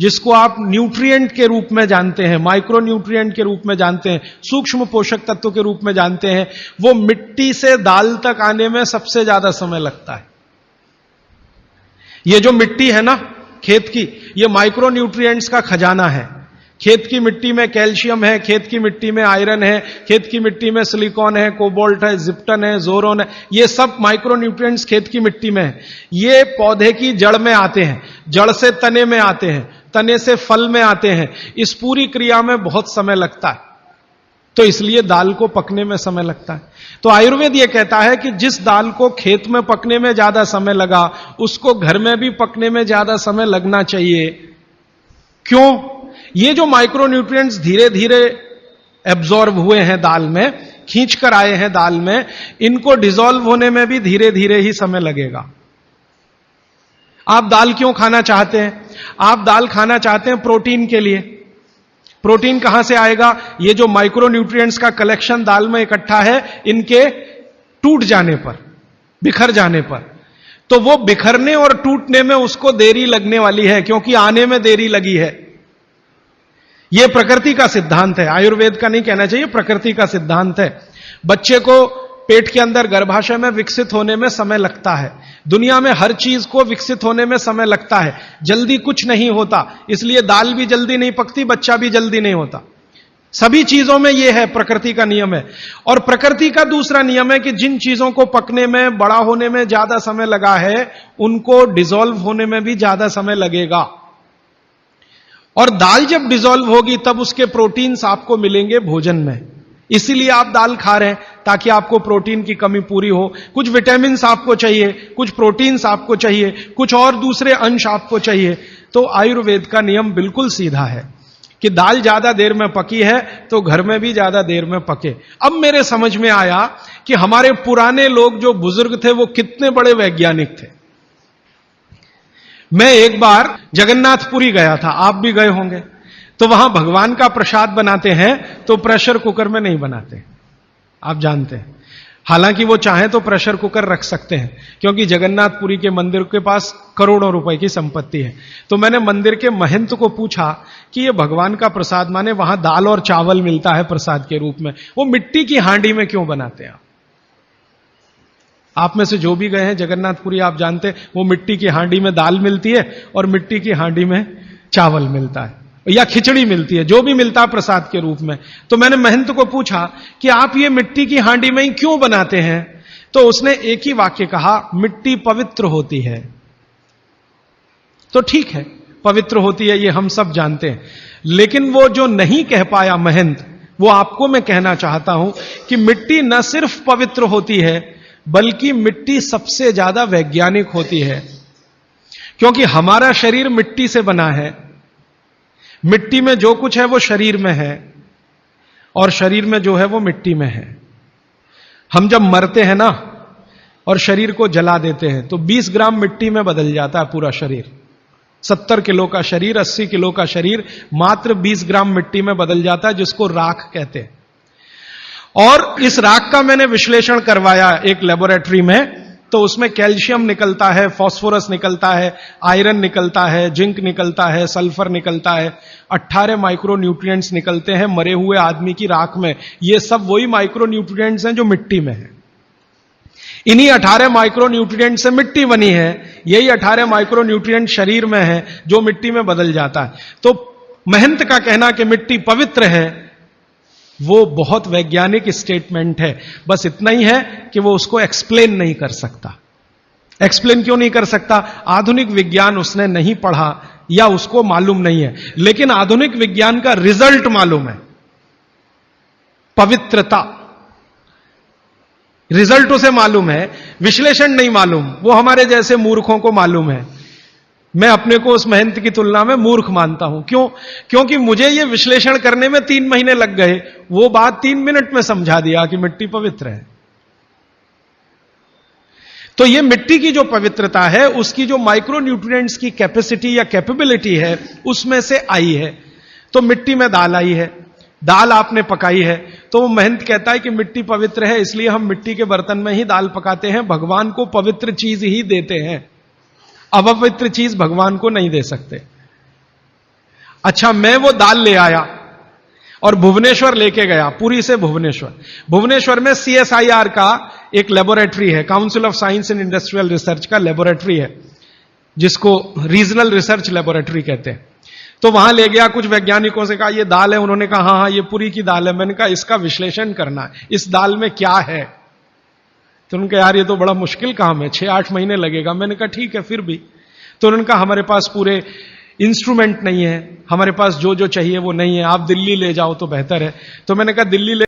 जिसको आप न्यूट्रिएंट के रूप में जानते हैं, माइक्रो न्यूट्रिएंट के रूप में जानते हैं, सूक्ष्म पोषक तत्व के रूप में जानते हैं, वो मिट्टी से दाल तक आने में सबसे ज्यादा समय लगता है। ये जो मिट्टी है ना खेत की, ये माइक्रो न्यूट्रिएंट्स का खजाना है। खेत की मिट्टी में कैल्शियम है, खेत की मिट्टी में आयरन है, खेत की मिट्टी में सिलिकॉन है, कोबाल्ट है, जिप्टन है, जोरोन है, ये सब माइक्रो न्यूट्रिएंट्स खेत की मिट्टी में है। ये पौधे की जड़ में आते हैं, जड़ से तने में आते हैं, तने से फल में आते हैं। इस पूरी क्रिया में बहुत समय लगता है, तो इसलिए दाल को पकने में समय लगता है। तो आयुर्वेद यह कहता है कि जिस दाल को खेत में पकने में ज्यादा समय लगा, उसको घर में भी पकने में ज्यादा समय लगना चाहिए। क्यों? ये जो माइक्रो न्यूट्रिएंट्स धीरे धीरे एब्जॉर्ब हुए हैं दाल में, खींच कर आए हैं दाल में, इनको डिसॉल्व होने में भी धीरे धीरे ही समय लगेगा। आप दाल क्यों खाना चाहते हैं? आप दाल खाना चाहते हैं प्रोटीन के लिए। प्रोटीन कहां से आएगा? ये जो माइक्रो न्यूट्रिएंट्स का कलेक्शन दाल में इकट्ठा है, इनके टूट जाने पर, बिखर जाने पर, तो वो बिखरने और टूटने में उसको देरी लगने वाली है, क्योंकि आने में देरी लगी है। यह प्रकृति का सिद्धांत है, आयुर्वेद का नहीं कहना चाहिए, प्रकृति का सिद्धांत है। बच्चे को पेट के अंदर गर्भाशय में विकसित होने में समय लगता है। दुनिया में हर चीज को विकसित होने में समय लगता है, जल्दी कुछ नहीं होता। इसलिए दाल भी जल्दी नहीं पकती, बच्चा भी जल्दी नहीं होता। सभी चीजों में यह है, प्रकृति का नियम है। और प्रकृति का दूसरा नियम है कि जिन चीजों को पकने में, बड़ा होने में ज्यादा समय लगा है, उनको डिसॉल्व होने में भी ज्यादा समय लगेगा। और दाल जब डिसॉल्व होगी तब उसके प्रोटीन्स आपको मिलेंगे भोजन में। इसीलिए आप दाल खा रहे हैं, ताकि आपको प्रोटीन की कमी पूरी हो। कुछ विटामिन्स आपको चाहिए, कुछ प्रोटीन्स आपको चाहिए, कुछ और दूसरे अंश आपको चाहिए। तो आयुर्वेद का नियम बिल्कुल सीधा है कि दाल ज्यादा देर में पकी है तो घर में भी ज्यादा देर में पके। अब मेरे समझ में आया कि हमारे पुराने लोग जो बुजुर्ग थे वो कितने बड़े वैज्ञानिक थे। मैं एक बार जगन्नाथपुरी गया था, आप भी गए होंगे। तो वहां भगवान का प्रसाद बनाते हैं तो प्रेशर कुकर में नहीं बनाते, आप जानते हैं। हालांकि वो चाहे तो प्रेशर कुकर रख सकते हैं, क्योंकि जगन्नाथपुरी के मंदिर के पास करोड़ों रुपए की संपत्ति है। तो मैंने मंदिर के महंत को पूछा कि ये भगवान का प्रसाद, माने वहां दाल और चावल मिलता है प्रसाद के रूप में, वो मिट्टी की हांडी में क्यों बनाते हैं? आप में से जो भी गए हैं जगन्नाथपुरी, आप जानते हैं वो मिट्टी की हांडी में दाल मिलती है और मिट्टी की हांडी में चावल मिलता है, या खिचड़ी मिलती है, जो भी मिलता है प्रसाद के रूप में। तो मैंने महंत को पूछा कि आप ये मिट्टी की हांडी में ही क्यों बनाते हैं? तो उसने एक ही वाक्य कहा, मिट्टी पवित्र होती है। तो ठीक है, पवित्र होती है, ये हम सब जानते हैं। लेकिन वो जो नहीं कह पाया महंत, वो आपको मैं कहना चाहता हूं कि मिट्टी न सिर्फ पवित्र होती है, बल्कि मिट्टी सबसे ज्यादा वैज्ञानिक होती है। क्योंकि हमारा शरीर मिट्टी से बना है, मिट्टी में जो कुछ है वो शरीर में है, और शरीर में जो है वो मिट्टी में है। हम जब मरते हैं ना और शरीर को जला देते हैं तो 20 ग्राम मिट्टी में बदल जाता है पूरा शरीर। 70 किलो का शरीर, 80 किलो का शरीर मात्र 20 ग्राम मिट्टी में बदल जाता है, जिसको राख कहते हैं। और इस राख का मैंने विश्लेषण करवाया एक लेबोरेटरी में, तो उसमें कैल्शियम निकलता है, फास्फोरस निकलता है, आयरन निकलता है, जिंक निकलता है, सल्फर निकलता है, 18 माइक्रो न्यूट्रिएंट्स निकलते हैं मरे हुए आदमी की राख में। ये सब वही माइक्रो न्यूट्रिएंट्स हैं जो मिट्टी में है। इन्हीं 18 माइक्रो न्यूट्रिएंट से मिट्टी बनी है, यही 18 माइक्रो न्यूट्रिएंट शरीर में है जो मिट्टी में बदल जाता है। तो महंत का कहना कि मिट्टी पवित्र है, वो बहुत वैज्ञानिक स्टेटमेंट है। बस इतना ही है कि वो उसको एक्सप्लेन नहीं कर सकता। एक्सप्लेन क्यों नहीं कर सकता? आधुनिक विज्ञान उसने नहीं पढ़ा या उसको मालूम नहीं है। लेकिन आधुनिक विज्ञान का रिजल्ट मालूम है, पवित्रता। रिजल्ट उसे मालूम है, विश्लेषण नहीं मालूम। वो हमारे जैसे मूर्खों को मालूम है। मैं अपने को उस महंत की तुलना में मूर्ख मानता हूं। क्यों? क्योंकि मुझे यह विश्लेषण करने में 3 महीने लग गए, वो बात 3 मिनट में समझा दिया कि मिट्टी पवित्र है। तो ये मिट्टी की जो पवित्रता है, उसकी जो माइक्रो न्यूट्रिएंट्स की कैपेसिटी या कैपेबिलिटी है, उसमें से आई है। तो मिट्टी में दाल आई है, दाल आपने पकाई है, तो वो महंत कहता है कि मिट्टी पवित्र है, इसलिए हम मिट्टी के बर्तन में ही दाल पकाते हैं। भगवान को पवित्र चीज ही देते हैं, अपवित्र चीज भगवान को नहीं दे सकते। अच्छा, मैं वो दाल ले आया और भुवनेश्वर लेके गया, पुरी से भुवनेश्वर। भुवनेश्वर में CSIR का एक लेबोरेटरी है, council of science and industrial research का लेबोरेटरी है, जिसको रीजनल रिसर्च लेबोरेटरी कहते हैं। तो वहां ले गया, कुछ वैज्ञानिकों से कहा ये दाल है, उन्होंने कहा हाँ हाँ ये पुरी की दाल है। मैंने कहा इसका विश्लेषण करना है, इस दाल में क्या है। तो उन्होंने कहा यार ये तो बड़ा मुश्किल काम है, 6-8 महीने लगेगा। मैंने कहा ठीक है फिर भी। तो उन्होंने कहा हमारे पास पूरे इंस्ट्रूमेंट नहीं है, हमारे पास जो जो चाहिए वो नहीं है, आप दिल्ली ले जाओ तो बेहतर है। तो मैंने कहा दिल्ली ले